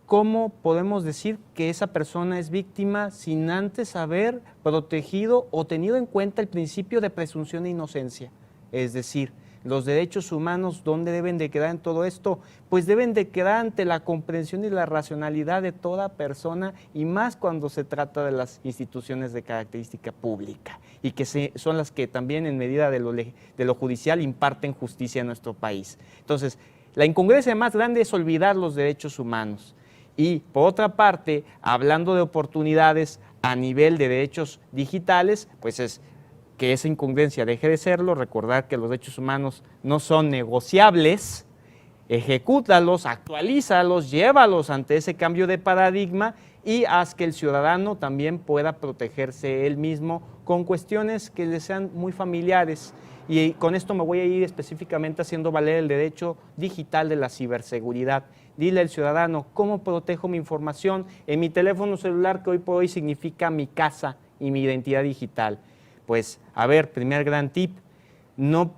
cómo podemos decir que esa persona es víctima sin antes haber protegido o tenido en cuenta el principio de presunción de inocencia. Es decir, los derechos humanos, ¿dónde deben de quedar en todo esto? Pues deben de quedar ante la comprensión y la racionalidad de toda persona y más cuando se trata de las instituciones de característica pública y que son las que también en medida de lo judicial imparten justicia en nuestro país. Entonces, la incongruencia más grande es olvidar los derechos humanos y, por otra parte, hablando de oportunidades a nivel de derechos digitales, pues es que esa incongruencia deje de serlo, recordar que los derechos humanos no son negociables, ejecútalos, actualízalos, llévalos ante ese cambio de paradigma y haz que el ciudadano también pueda protegerse él mismo con cuestiones que le sean muy familiares. Y con esto me voy a ir específicamente haciendo valer el derecho digital de la ciberseguridad. Dile al ciudadano, ¿cómo protejo mi información en mi teléfono celular que hoy por hoy significa mi casa y mi identidad digital? Pues, a ver, primer gran tip, no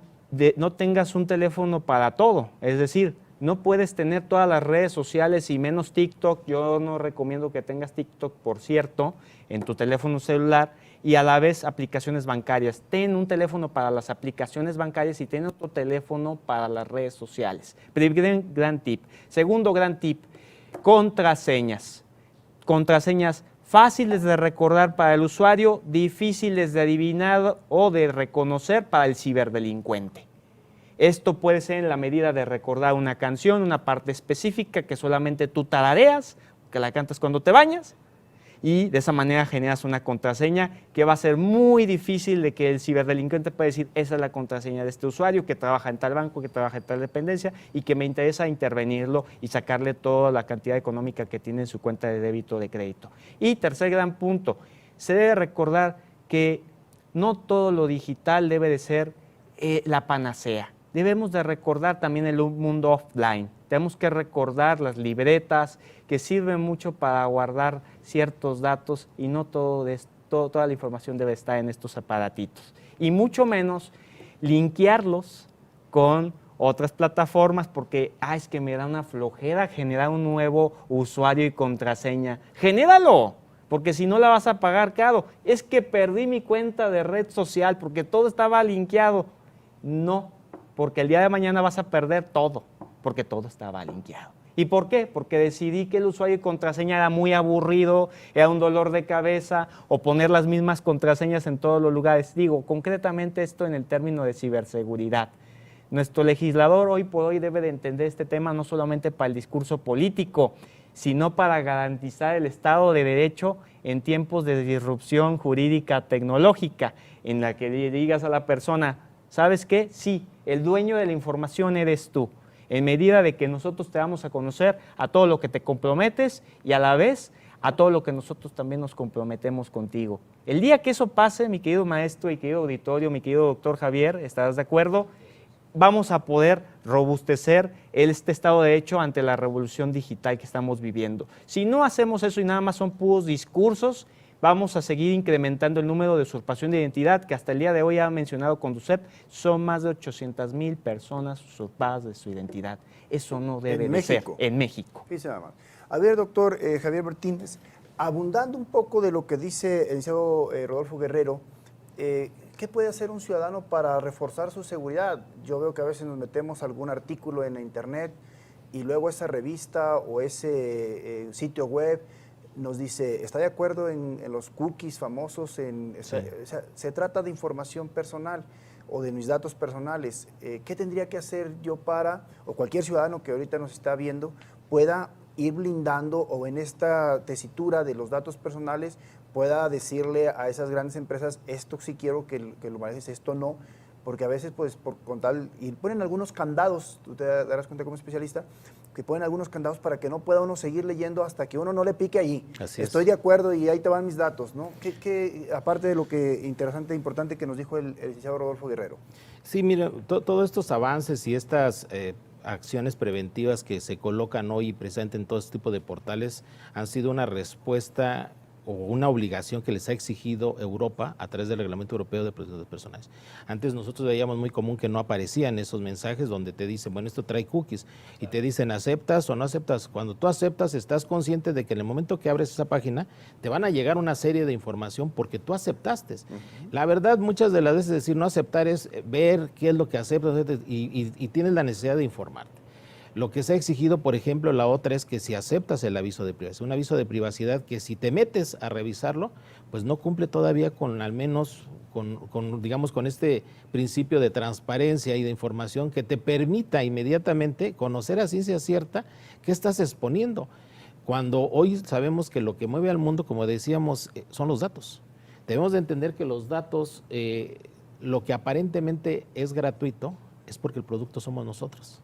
tengas un teléfono para todo, es decir, no puedes tener todas las redes sociales y menos TikTok. Yo no recomiendo que tengas TikTok, por cierto, en tu teléfono celular y a la vez aplicaciones bancarias. Ten un teléfono para las aplicaciones bancarias y ten otro teléfono para las redes sociales. Primer gran tip. Segundo gran tip, contraseñas. Contraseñas fáciles de recordar para el usuario, difíciles de adivinar o de reconocer para el ciberdelincuente. Esto puede ser en la medida de recordar una canción, una parte específica que solamente tú tarareas, que la cantas cuando te bañas, y de esa manera generas una contraseña que va a ser muy difícil de que el ciberdelincuente pueda decir, esa es la contraseña de este usuario que trabaja en tal banco, que trabaja en tal dependencia y que me interesa intervenirlo y sacarle toda la cantidad económica que tiene en su cuenta de débito o de crédito. Y tercer gran punto, se debe recordar que no todo lo digital debe de ser la panacea. Debemos de recordar también el mundo offline. Tenemos que recordar las libretas que sirven mucho para guardar ciertos datos y no toda la información debe estar en estos aparatitos. Y mucho menos linkearlos con otras plataformas porque es que me da una flojera generar un nuevo usuario y contraseña. ¡Genéralo! Porque si no la vas a pagar caro. Es que perdí mi cuenta de red social porque todo estaba linkeado. No, porque el día de mañana vas a perder todo, porque todo estaba linkeado. ¿Y por qué? Porque decidí que el usuario y contraseña era muy aburrido, era un dolor de cabeza, o poner las mismas contraseñas en todos los lugares. Digo, concretamente esto en el término de ciberseguridad. Nuestro legislador hoy por hoy debe de entender este tema no solamente para el discurso político, sino para garantizar el Estado de Derecho en tiempos de disrupción jurídica tecnológica, en la que le digas a la persona, ¿sabes qué? Sí, el dueño de la información eres tú, en medida de que nosotros te damos a conocer a todo lo que te comprometes y a la vez a todo lo que nosotros también nos comprometemos contigo. El día que eso pase, mi querido maestro y querido auditorio, mi querido doctor Javier, ¿estarás de acuerdo? Vamos a poder robustecer este Estado de Derecho ante la revolución digital que estamos viviendo. Si no hacemos eso y nada más son puros discursos, vamos a seguir incrementando el número de usurpación de identidad, que hasta el día de hoy ha mencionado Conducep, son más de 800,000 personas usurpadas de su identidad. Eso no debe de ser en México. Sí, nada más. A ver, doctor Javier Martínez, abundando un poco de lo que dice el licenciado Rodolfo Guerrero, ¿qué puede hacer un ciudadano para reforzar su seguridad? Yo veo que a veces nos metemos algún artículo en la internet y luego esa revista o ese sitio web nos dice, ¿está de acuerdo en los cookies famosos? Sí. Se trata de información personal o de mis datos personales. ¿Qué tendría que hacer yo para, o cualquier ciudadano que ahorita nos está viendo, pueda ir blindando o en esta tesitura de los datos personales pueda decirle a esas grandes empresas, esto sí quiero que lo manejes, esto no? Porque a veces, pues, con tal, y ponen algunos candados, tú te darás cuenta como especialista, que ponen algunos candados para que no pueda uno seguir leyendo hasta que uno no le pique ahí. Así Estoy de acuerdo y ahí te van mis datos, ¿no? Aparte de lo que interesante e importante que nos dijo el licenciado Rodolfo Guerrero. Sí, mira, todos estos avances y estas acciones preventivas que se colocan hoy presente en todo este tipo de portales han sido una respuesta o una obligación que les ha exigido Europa a través del Reglamento Europeo de Protección de Personales. Antes nosotros veíamos muy común que no aparecían esos mensajes donde te dicen, bueno, esto trae cookies, y te dicen, ¿aceptas o no aceptas? Cuando tú aceptas, estás consciente de que en el momento que abres esa página, te van a llegar una serie de información porque tú aceptaste. La verdad, muchas de las veces decir no aceptar es ver qué es lo que aceptas y tienes la necesidad de informarte. Lo que se ha exigido, por ejemplo, la otra es que si aceptas el aviso de privacidad, un aviso de privacidad que si te metes a revisarlo, pues no cumple todavía con al menos digamos, con este principio de transparencia y de información que te permita inmediatamente conocer a ciencia cierta qué estás exponiendo. Cuando hoy sabemos que lo que mueve al mundo, como decíamos, son los datos. Debemos de entender que los datos, lo que aparentemente es gratuito, es porque el producto somos nosotros.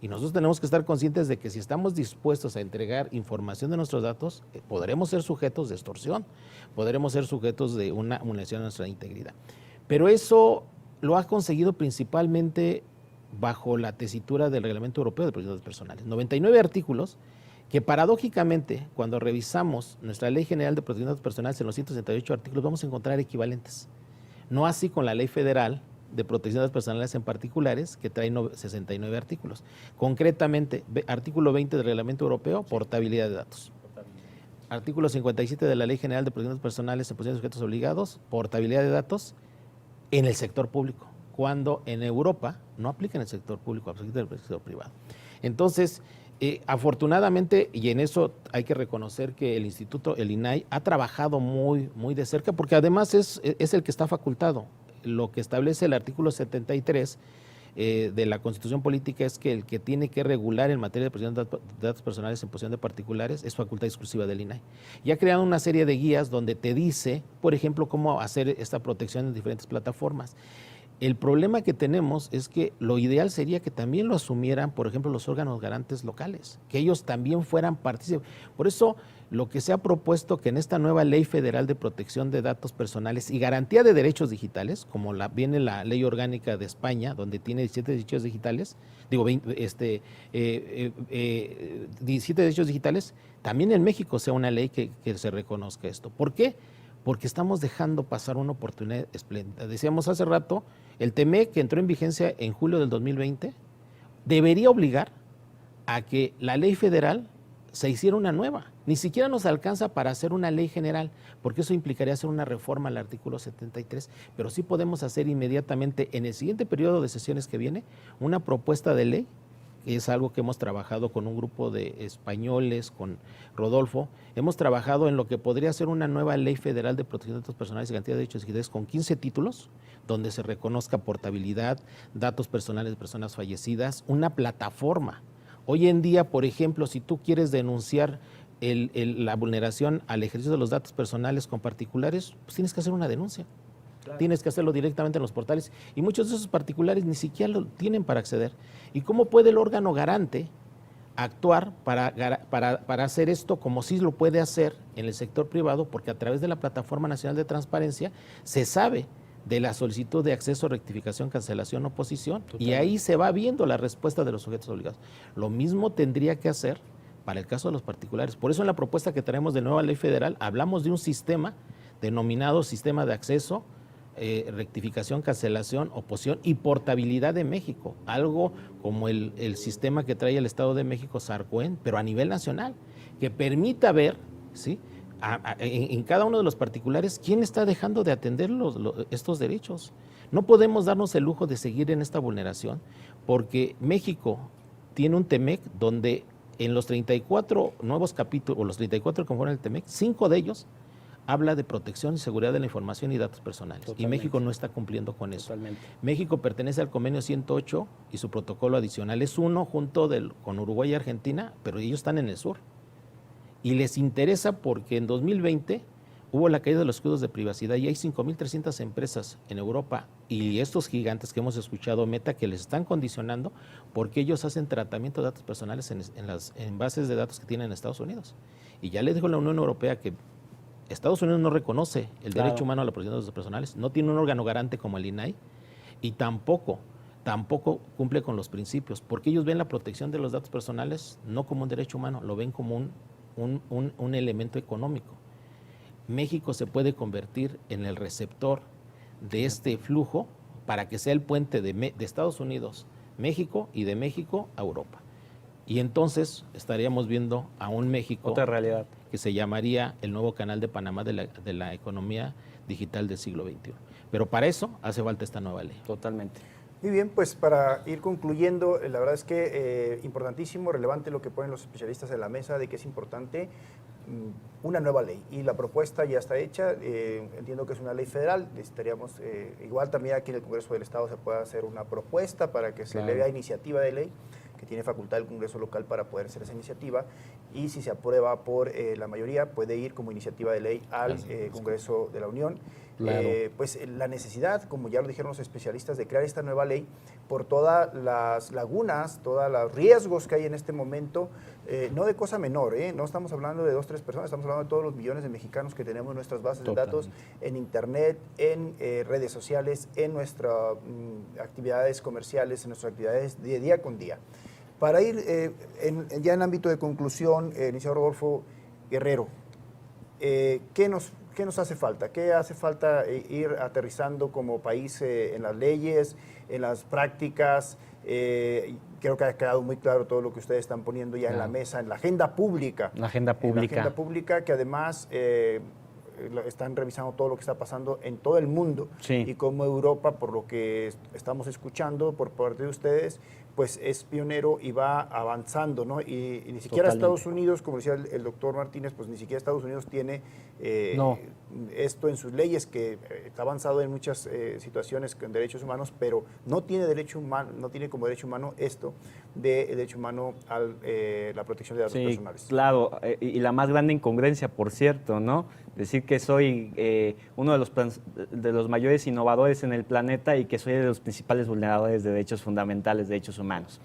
Y nosotros tenemos que estar conscientes de que si estamos dispuestos a entregar información de nuestros datos, podremos ser sujetos de extorsión, podremos ser sujetos de una vulneración de nuestra integridad. Pero eso lo ha conseguido principalmente bajo la tesitura del Reglamento Europeo de Protección de Datos Personales. 99 artículos que paradójicamente, cuando revisamos nuestra Ley General de Protección de Datos Personales en los 168 artículos, vamos a encontrar equivalentes. No así con la Ley Federal de Protección de Datos Personales en particulares, que trae 69 artículos. Concretamente, artículo 20 del Reglamento Europeo, portabilidad de datos. Artículo 57 de la Ley General de Protección de Datos Personales en posesión de sujetos obligados, portabilidad de datos en el sector público, cuando en Europa no aplica en el sector público, aplica en el sector privado. Entonces, afortunadamente, y en eso hay que reconocer que el instituto, el INAI, ha trabajado muy de cerca, porque además es el que está facultado. Lo que establece el artículo 73 de la Constitución Política es que el que tiene que regular en materia de protección de datos personales en posesión de particulares es facultad exclusiva del INAI. Y ha creado una serie de guías donde te dice, por ejemplo, cómo hacer esta protección en diferentes plataformas. El problema que tenemos es que lo ideal sería que también lo asumieran, por ejemplo, los órganos garantes locales, que ellos también fueran partícipes. Por eso, lo que se ha propuesto que en esta nueva Ley Federal de Protección de Datos Personales y Garantía de Derechos Digitales, como viene la Ley Orgánica de España, donde tiene 17 derechos digitales, 17 derechos digitales, también en México sea una ley que se reconozca esto. ¿Por qué? Porque estamos dejando pasar una oportunidad espléndida. Decíamos hace rato, el TEMEC, que entró en vigencia en julio del 2020, debería obligar a que la ley federal se hiciera una nueva. Ni siquiera nos alcanza para hacer una ley general, porque eso implicaría hacer una reforma al artículo 73, pero sí podemos hacer inmediatamente, en el siguiente periodo de sesiones que viene, una propuesta de ley, que es algo que hemos trabajado con un grupo de españoles, con Rodolfo. Hemos trabajado en lo que podría ser una nueva Ley Federal de Protección de Datos Personales y Garantía de Derechos Digitales con 15 títulos, donde se reconozca portabilidad, datos personales de personas fallecidas, una plataforma. Hoy en día, por ejemplo, si tú quieres denunciar la vulneración al ejercicio de los datos personales con particulares, pues tienes que hacer una denuncia. Claro. Tienes que hacerlo directamente en los portales y muchos de esos particulares ni siquiera lo tienen para acceder. ¿Y cómo puede el órgano garante actuar para hacer esto como sí lo puede hacer en el sector privado? Porque a través de la Plataforma Nacional de Transparencia se sabe de la solicitud de acceso, rectificación, cancelación, oposición, y ahí se va viendo la respuesta de los sujetos obligados. Lo mismo tendría que hacer para el caso de los particulares. Por eso en la propuesta que traemos de nueva ley federal hablamos de un sistema denominado sistema de acceso, rectificación, cancelación, oposición y portabilidad de México, algo como el sistema que trae el Estado de México, SARCOEN, pero a nivel nacional, que permita ver, ¿sí?, en cada uno de los particulares quién está dejando de atender estos derechos. No podemos darnos el lujo de seguir en esta vulneración, porque México tiene un TEMEC donde en los 34 nuevos capítulos, o los 34 que conforman el TEMEC, 5 de ellos habla de protección y seguridad de la información y datos personales. Totalmente. Y México no está cumpliendo con eso. Totalmente. México pertenece al convenio 108 y su protocolo adicional es 1 junto con Uruguay y Argentina, pero ellos están en el sur. Y les interesa porque en 2020 hubo la caída de los escudos de privacidad y hay 5.300 empresas en Europa y estos gigantes que hemos escuchado, Meta, que les están condicionando porque ellos hacen tratamiento de datos personales en bases de datos que tienen en Estados Unidos. Y ya le dijo la Unión Europea que Estados Unidos no reconoce el derecho humano a la protección de datos personales, no tiene un órgano garante como el INAI y tampoco cumple con los principios, porque ellos ven la protección de los datos personales no como un derecho humano, lo ven como un elemento económico. México se puede convertir en el receptor de este flujo para que sea el puente de Estados Unidos, México y de México a Europa. Y entonces estaríamos viendo a un México, otra realidad, que se llamaría el nuevo canal de Panamá de la economía digital del siglo XXI. Pero para eso hace falta esta nueva ley. Totalmente. Muy bien, pues para ir concluyendo, la verdad es que importantísimo, relevante lo que ponen los especialistas en la mesa de que es importante una nueva ley y la propuesta ya está hecha, entiendo que es una ley federal, necesitaríamos, igual también aquí en el Congreso del Estado se puede hacer una propuesta para que se le vea iniciativa de ley, que tiene facultad el Congreso local para poder hacer esa iniciativa y si se aprueba por la mayoría puede ir como iniciativa de ley al Congreso de la Unión. Claro. pues la necesidad, como ya lo dijeron los especialistas, de crear esta nueva ley por todas las lagunas, todos los riesgos que hay en este momento, no de cosa menor, no estamos hablando de 2, 3 personas, estamos hablando de todos los millones de mexicanos que tenemos en nuestras bases de datos, en internet, en redes sociales, en nuestras actividades comerciales, en nuestras actividades de día con día. Para ir ya en ámbito de conclusión, licenciado Rodolfo Guerrero, ¿qué nos hace falta? ¿Qué hace falta ir aterrizando como país en las leyes, en las prácticas? Creo que ha quedado muy claro todo lo que ustedes están poniendo ya en la mesa, en la agenda pública. La agenda pública. En la agenda pública, que además están revisando todo lo que está pasando en todo el mundo. Sí. Y como Europa, por lo que estamos escuchando por parte de ustedes, pues es pionero y va avanzando, ¿no? Y ni siquiera Totalmente. Estados Unidos, como decía el doctor Martínez, pues ni siquiera Estados Unidos tiene esto en sus leyes, que está avanzado en muchas situaciones con derechos humanos, pero no tiene como derecho humano esto de derecho humano a la protección de datos personales. Claro, y la más grande incongruencia, por cierto, ¿no? Decir que soy uno de los mayores innovadores en el planeta y que soy de los principales vulneradores de derechos fundamentales, derechos humanos.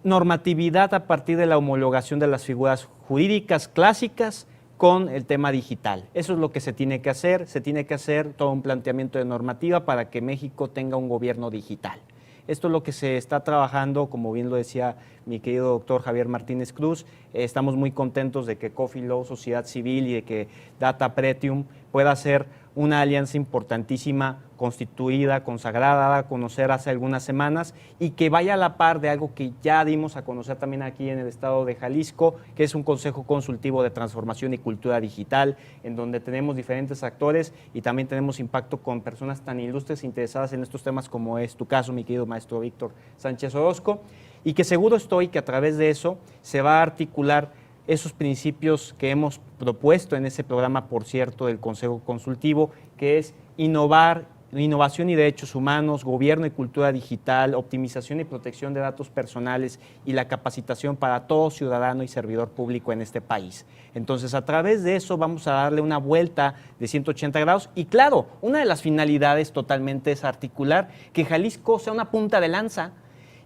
Normatividad a partir de la homologación de las figuras jurídicas clásicas con el tema digital. Eso es lo que se tiene que hacer todo un planteamiento de normativa para que México tenga un gobierno digital. Esto es lo que se está trabajando, como bien lo decía mi querido doctor Javier Martínez Cruz. Estamos muy contentos de que Coffee Law, Sociedad Civil y de que Data Pretium pueda ser una alianza importantísima, constituida, consagrada, a conocer hace algunas semanas, y que vaya a la par de algo que ya dimos a conocer también aquí en el estado de Jalisco, que es un Consejo Consultivo de Transformación y Cultura Digital, en donde tenemos diferentes actores y también tenemos impacto con personas tan ilustres e interesadas en estos temas como es tu caso, mi querido maestro Víctor Sánchez Orozco, y que seguro estoy que a través de eso se va a articular esos principios que hemos propuesto en ese programa, por cierto, del Consejo Consultivo, que es innovación y derechos humanos, gobierno y cultura digital, optimización y protección de datos personales y la capacitación para todo ciudadano y servidor público en este país. Entonces, a través de eso vamos a darle una vuelta de 180 grados y claro, una de las finalidades totalmente es articular que Jalisco sea una punta de lanza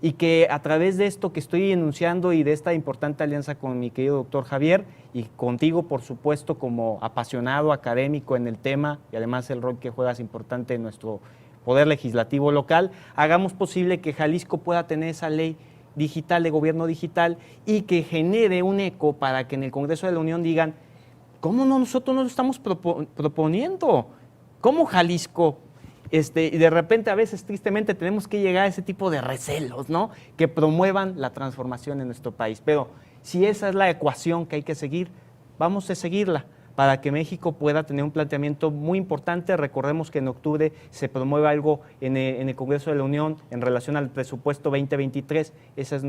y que a través de esto que estoy enunciando y de esta importante alianza con mi querido doctor Javier y contigo, por supuesto, como apasionado académico en el tema y además el rol que juegas importante en nuestro poder legislativo local, hagamos posible que Jalisco pueda tener esa ley digital de gobierno digital y que genere un eco para que en el Congreso de la Unión digan, ¿cómo no nosotros no lo estamos proponiendo? ¿Cómo Jalisco? Y de repente a veces tristemente tenemos que llegar a ese tipo de recelos, ¿no? Que promuevan la transformación en nuestro país. Pero si esa es la ecuación que hay que seguir, vamos a seguirla para que México pueda tener un planteamiento muy importante. Recordemos que en octubre se promueve algo en el Congreso de la Unión en relación al presupuesto 2023. Esta es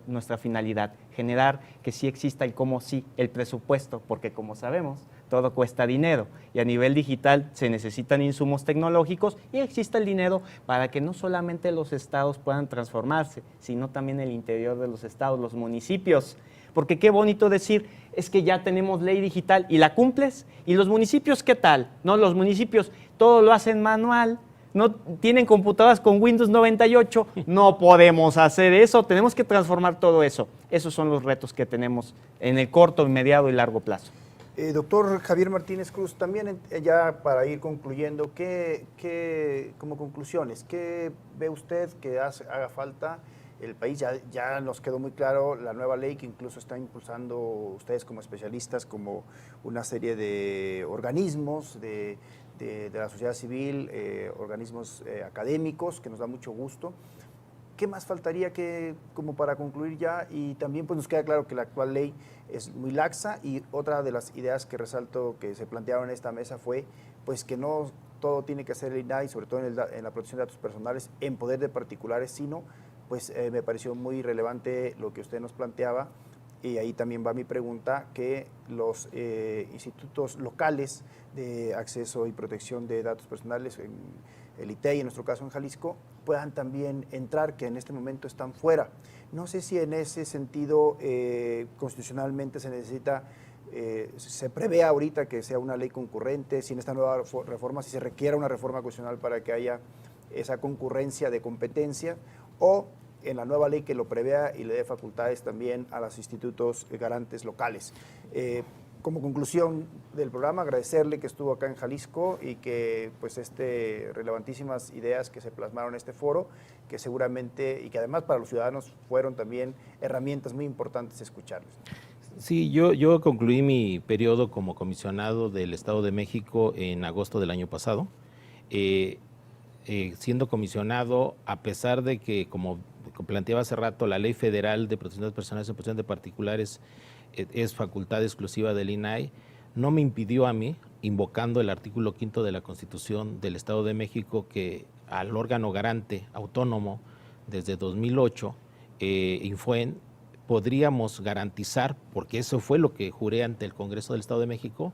nuestra finalidad, generar que sí exista el cómo sí, el presupuesto, porque como sabemos, todo cuesta dinero y a nivel digital se necesitan insumos tecnológicos y existe el dinero para que no solamente los estados puedan transformarse, sino también el interior de los estados, los municipios. Porque qué bonito decir, es que ya tenemos ley digital y la cumples. ¿Y los municipios qué tal? No, los municipios todo lo hacen manual, no tienen computadoras con Windows 98, no podemos hacer eso, tenemos que transformar todo eso. Esos son los retos que tenemos en el corto, mediano y largo plazo. Doctor Javier Martínez Cruz, también ya para ir concluyendo, como conclusiones, ¿qué ve usted que haga falta? El país ya nos quedó muy claro la nueva ley que incluso está impulsando ustedes como especialistas, como una serie de organismos de la sociedad civil, organismos académicos, que nos da mucho gusto. ¿Qué más faltaría como para concluir ya? Y también pues nos queda claro que la actual ley es muy laxa y otra de las ideas que resalto que se plantearon en esta mesa fue pues que no todo tiene que ser el INAI, sobre todo en la protección de datos personales en poder de particulares, sino pues me pareció muy relevante lo que usted nos planteaba y ahí también va mi pregunta, que los institutos locales de acceso y protección de datos personales, el ITEI en nuestro caso en Jalisco, puedan también entrar, que en este momento están fuera. No sé si en ese sentido constitucionalmente se necesita, se prevé ahorita que sea una ley concurrente, si en esta nueva reforma, si se requiera una reforma constitucional para que haya esa concurrencia de competencia, o en la nueva ley que lo prevea y le dé facultades también a los institutos garantes locales. Como conclusión del programa, agradecerle que estuvo acá en Jalisco y que pues relevantísimas ideas que se plasmaron en este foro, que seguramente y que además para los ciudadanos fueron también herramientas muy importantes escucharles. Sí, yo concluí mi periodo como comisionado del Estado de México en agosto del año pasado. Siendo comisionado, a pesar de que, como planteaba hace rato, la Ley Federal de Protección de Datos Personales y Protección de Particulares es facultad exclusiva del INAI, no me impidió a mí, invocando el artículo 5 de la Constitución del Estado de México, que al órgano garante autónomo desde 2008, Infuen, podríamos garantizar, porque eso fue lo que juré ante el Congreso del Estado de México,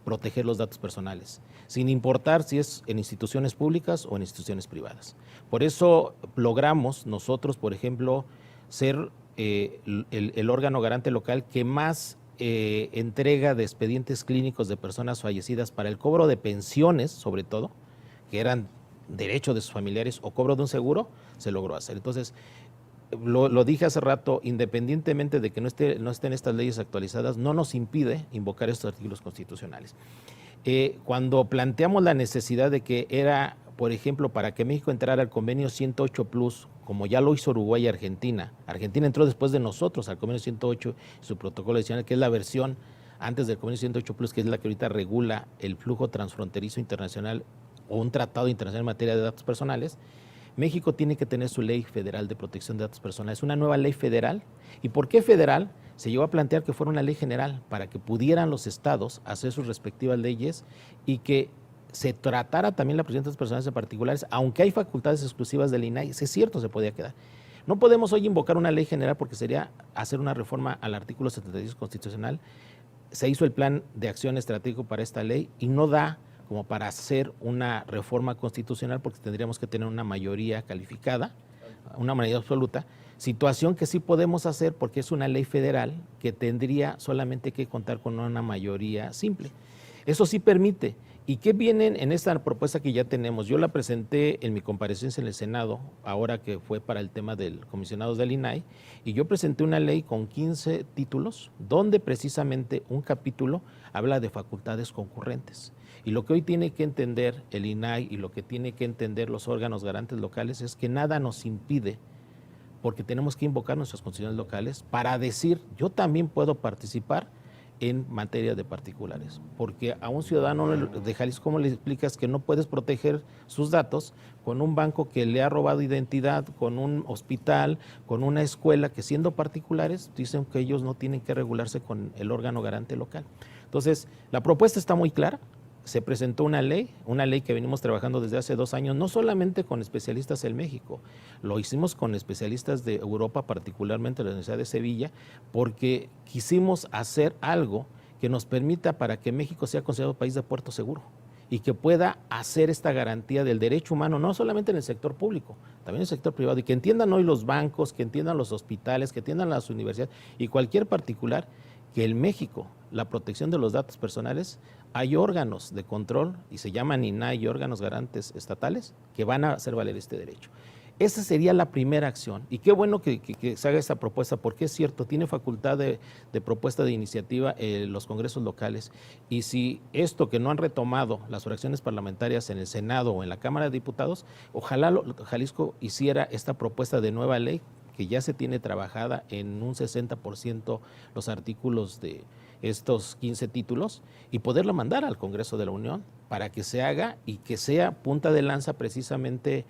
proteger los datos personales, sin importar si es en instituciones públicas o en instituciones privadas. Por eso logramos nosotros, por ejemplo, ser el órgano garante local que más entrega de expedientes clínicos de personas fallecidas para el cobro de pensiones, sobre todo, que eran derecho de sus familiares o cobro de un seguro, se logró hacer. Entonces, lo dije hace rato, independientemente de que no estén estas leyes actualizadas, no nos impide invocar estos artículos constitucionales. Cuando planteamos la necesidad de que era, por ejemplo, para que México entrara al convenio 108 Plus, como ya lo hizo Uruguay y Argentina. Argentina entró después de nosotros al convenio 108 y su protocolo adicional, que es la versión antes del convenio 108 Plus, que es la que ahorita regula el flujo transfronterizo internacional o un tratado internacional en materia de datos personales. México tiene que tener su ley federal de protección de datos personales, una nueva ley federal. ¿Y por qué federal? Se llegó a plantear que fuera una ley general para que pudieran los estados hacer sus respectivas leyes y que se tratara también la protección de datos personales en particulares, aunque hay facultades exclusivas del INAI, es cierto, se podía quedar. No podemos hoy invocar una ley general porque sería hacer una reforma al artículo 76 constitucional. Se hizo el plan de acción estratégico para esta ley y no da como para hacer una reforma constitucional porque tendríamos que tener una mayoría calificada, una mayoría absoluta, situación que sí podemos hacer porque es una ley federal que tendría solamente que contar con una mayoría simple. Eso sí permite. ¿Y qué vienen en esta propuesta que ya tenemos? Yo la presenté en mi comparecencia en el Senado, ahora que fue para el tema del comisionado del INAI, y yo presenté una ley con 15 títulos, donde precisamente un capítulo habla de facultades concurrentes. Y lo que hoy tiene que entender el INAI y lo que tiene que entender los órganos garantes locales es que nada nos impide, porque tenemos que invocar nuestras constituciones locales para decir, yo también puedo participar en materia de particulares, porque a un ciudadano de Jalisco, ¿cómo le explicas que no puedes proteger sus datos con un banco que le ha robado identidad, con un hospital, con una escuela, que siendo particulares dicen que ellos no tienen que regularse con el órgano garante local? Entonces, la propuesta está muy clara. Se presentó una ley que venimos trabajando desde hace 2 años, no solamente con especialistas en México, lo hicimos con especialistas de Europa, particularmente la Universidad de Sevilla, porque quisimos hacer algo que nos permita para que México sea considerado país de puerto seguro y que pueda hacer esta garantía del derecho humano, no solamente en el sector público, también en el sector privado, y que entiendan hoy los bancos, que entiendan los hospitales, que entiendan las universidades y cualquier particular, que en México la protección de los datos personales, hay órganos de control, y se llaman INAI, órganos garantes estatales, que van a hacer valer este derecho. Esa sería la primera acción. Y qué bueno que se haga esta propuesta, porque es cierto, tiene facultad de propuesta de iniciativa los congresos locales. Y si esto que no han retomado las fracciones parlamentarias en el Senado o en la Cámara de Diputados, ojalá Jalisco hiciera esta propuesta de nueva ley, que ya se tiene trabajada en un 60% los artículos de estos 15 títulos, y poderlo mandar al Congreso de la Unión para que se haga y que sea punta de lanza precisamente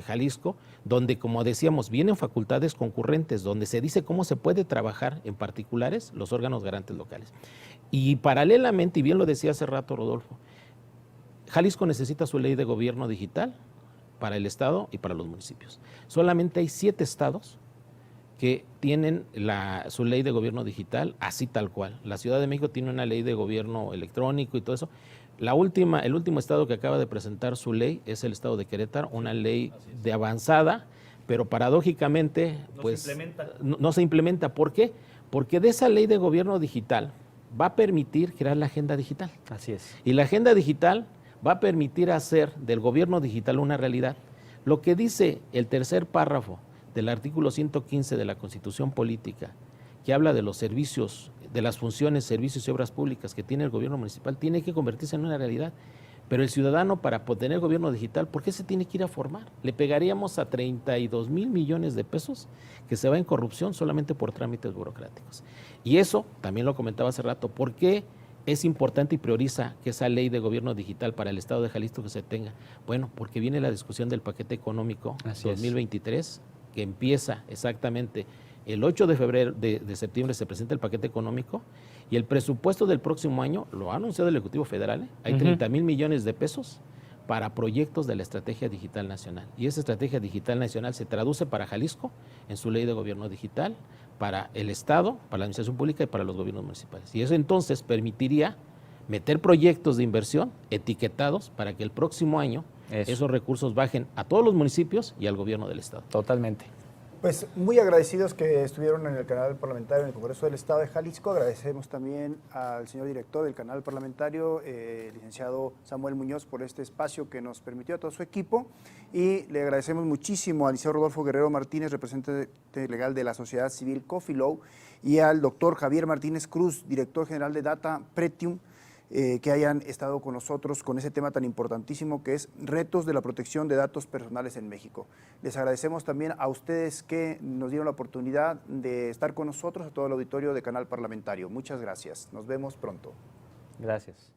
Jalisco, donde, como decíamos, vienen facultades concurrentes, donde se dice cómo se puede trabajar en particulares los órganos garantes locales. Y paralelamente, y bien lo decía hace rato Rodolfo, Jalisco necesita su ley de gobierno digital para el Estado y para los municipios. Solamente hay 7 estados que tienen su ley de gobierno digital así tal cual. La Ciudad de México tiene una ley de gobierno electrónico y todo eso. El último estado que acaba de presentar su ley es el estado de Querétaro, una ley de avanzada, pero paradójicamente No pues, se implementa. no se implementa. ¿Por qué? Porque de esa ley de gobierno digital va a permitir crear la agenda digital. Así es. Y la agenda digital va a permitir hacer del gobierno digital una realidad. Lo que dice el tercer párrafo del artículo 115 de la Constitución Política, que habla de los servicios, de las funciones, servicios y obras públicas que tiene el gobierno municipal, tiene que convertirse en una realidad. Pero el ciudadano, para tener gobierno digital, ¿por qué se tiene que ir a formar? Le pegaríamos a 32 mil millones de pesos que se va en corrupción solamente por trámites burocráticos. Y eso, también lo comentaba hace rato, ¿por qué es importante y prioriza que esa ley de gobierno digital para el Estado de Jalisco que se tenga? Bueno, porque viene la discusión del paquete económico Así es. 2023, que empieza exactamente el 8 de febrero, de septiembre se presenta el paquete económico y el presupuesto del próximo año, lo ha anunciado el Ejecutivo Federal, hay 30 mil millones de pesos para proyectos de la Estrategia Digital Nacional. Y esa Estrategia Digital Nacional se traduce para Jalisco en su ley de gobierno digital, para el Estado, para la Administración Pública y para los gobiernos municipales. Y eso entonces permitiría meter proyectos de inversión etiquetados para que el próximo año esos recursos bajen a todos los municipios y al gobierno del Estado. Totalmente. Pues muy agradecidos que estuvieron en el canal parlamentario en el Congreso del Estado de Jalisco. Agradecemos también al señor director del canal parlamentario, licenciado Samuel Muñoz, por este espacio que nos permitió a todo su equipo. Y le agradecemos muchísimo al licenciado Rodolfo Guerrero Martínez, representante legal de la sociedad civil Coffee Law, y al doctor Javier Martínez Cruz, director general de Data Pretium, que hayan estado con nosotros con ese tema tan importantísimo que es retos de la protección de datos personales en México. Les agradecemos también a ustedes que nos dieron la oportunidad de estar con nosotros, a todo el auditorio de Canal Parlamentario. Muchas gracias. Nos vemos pronto. Gracias.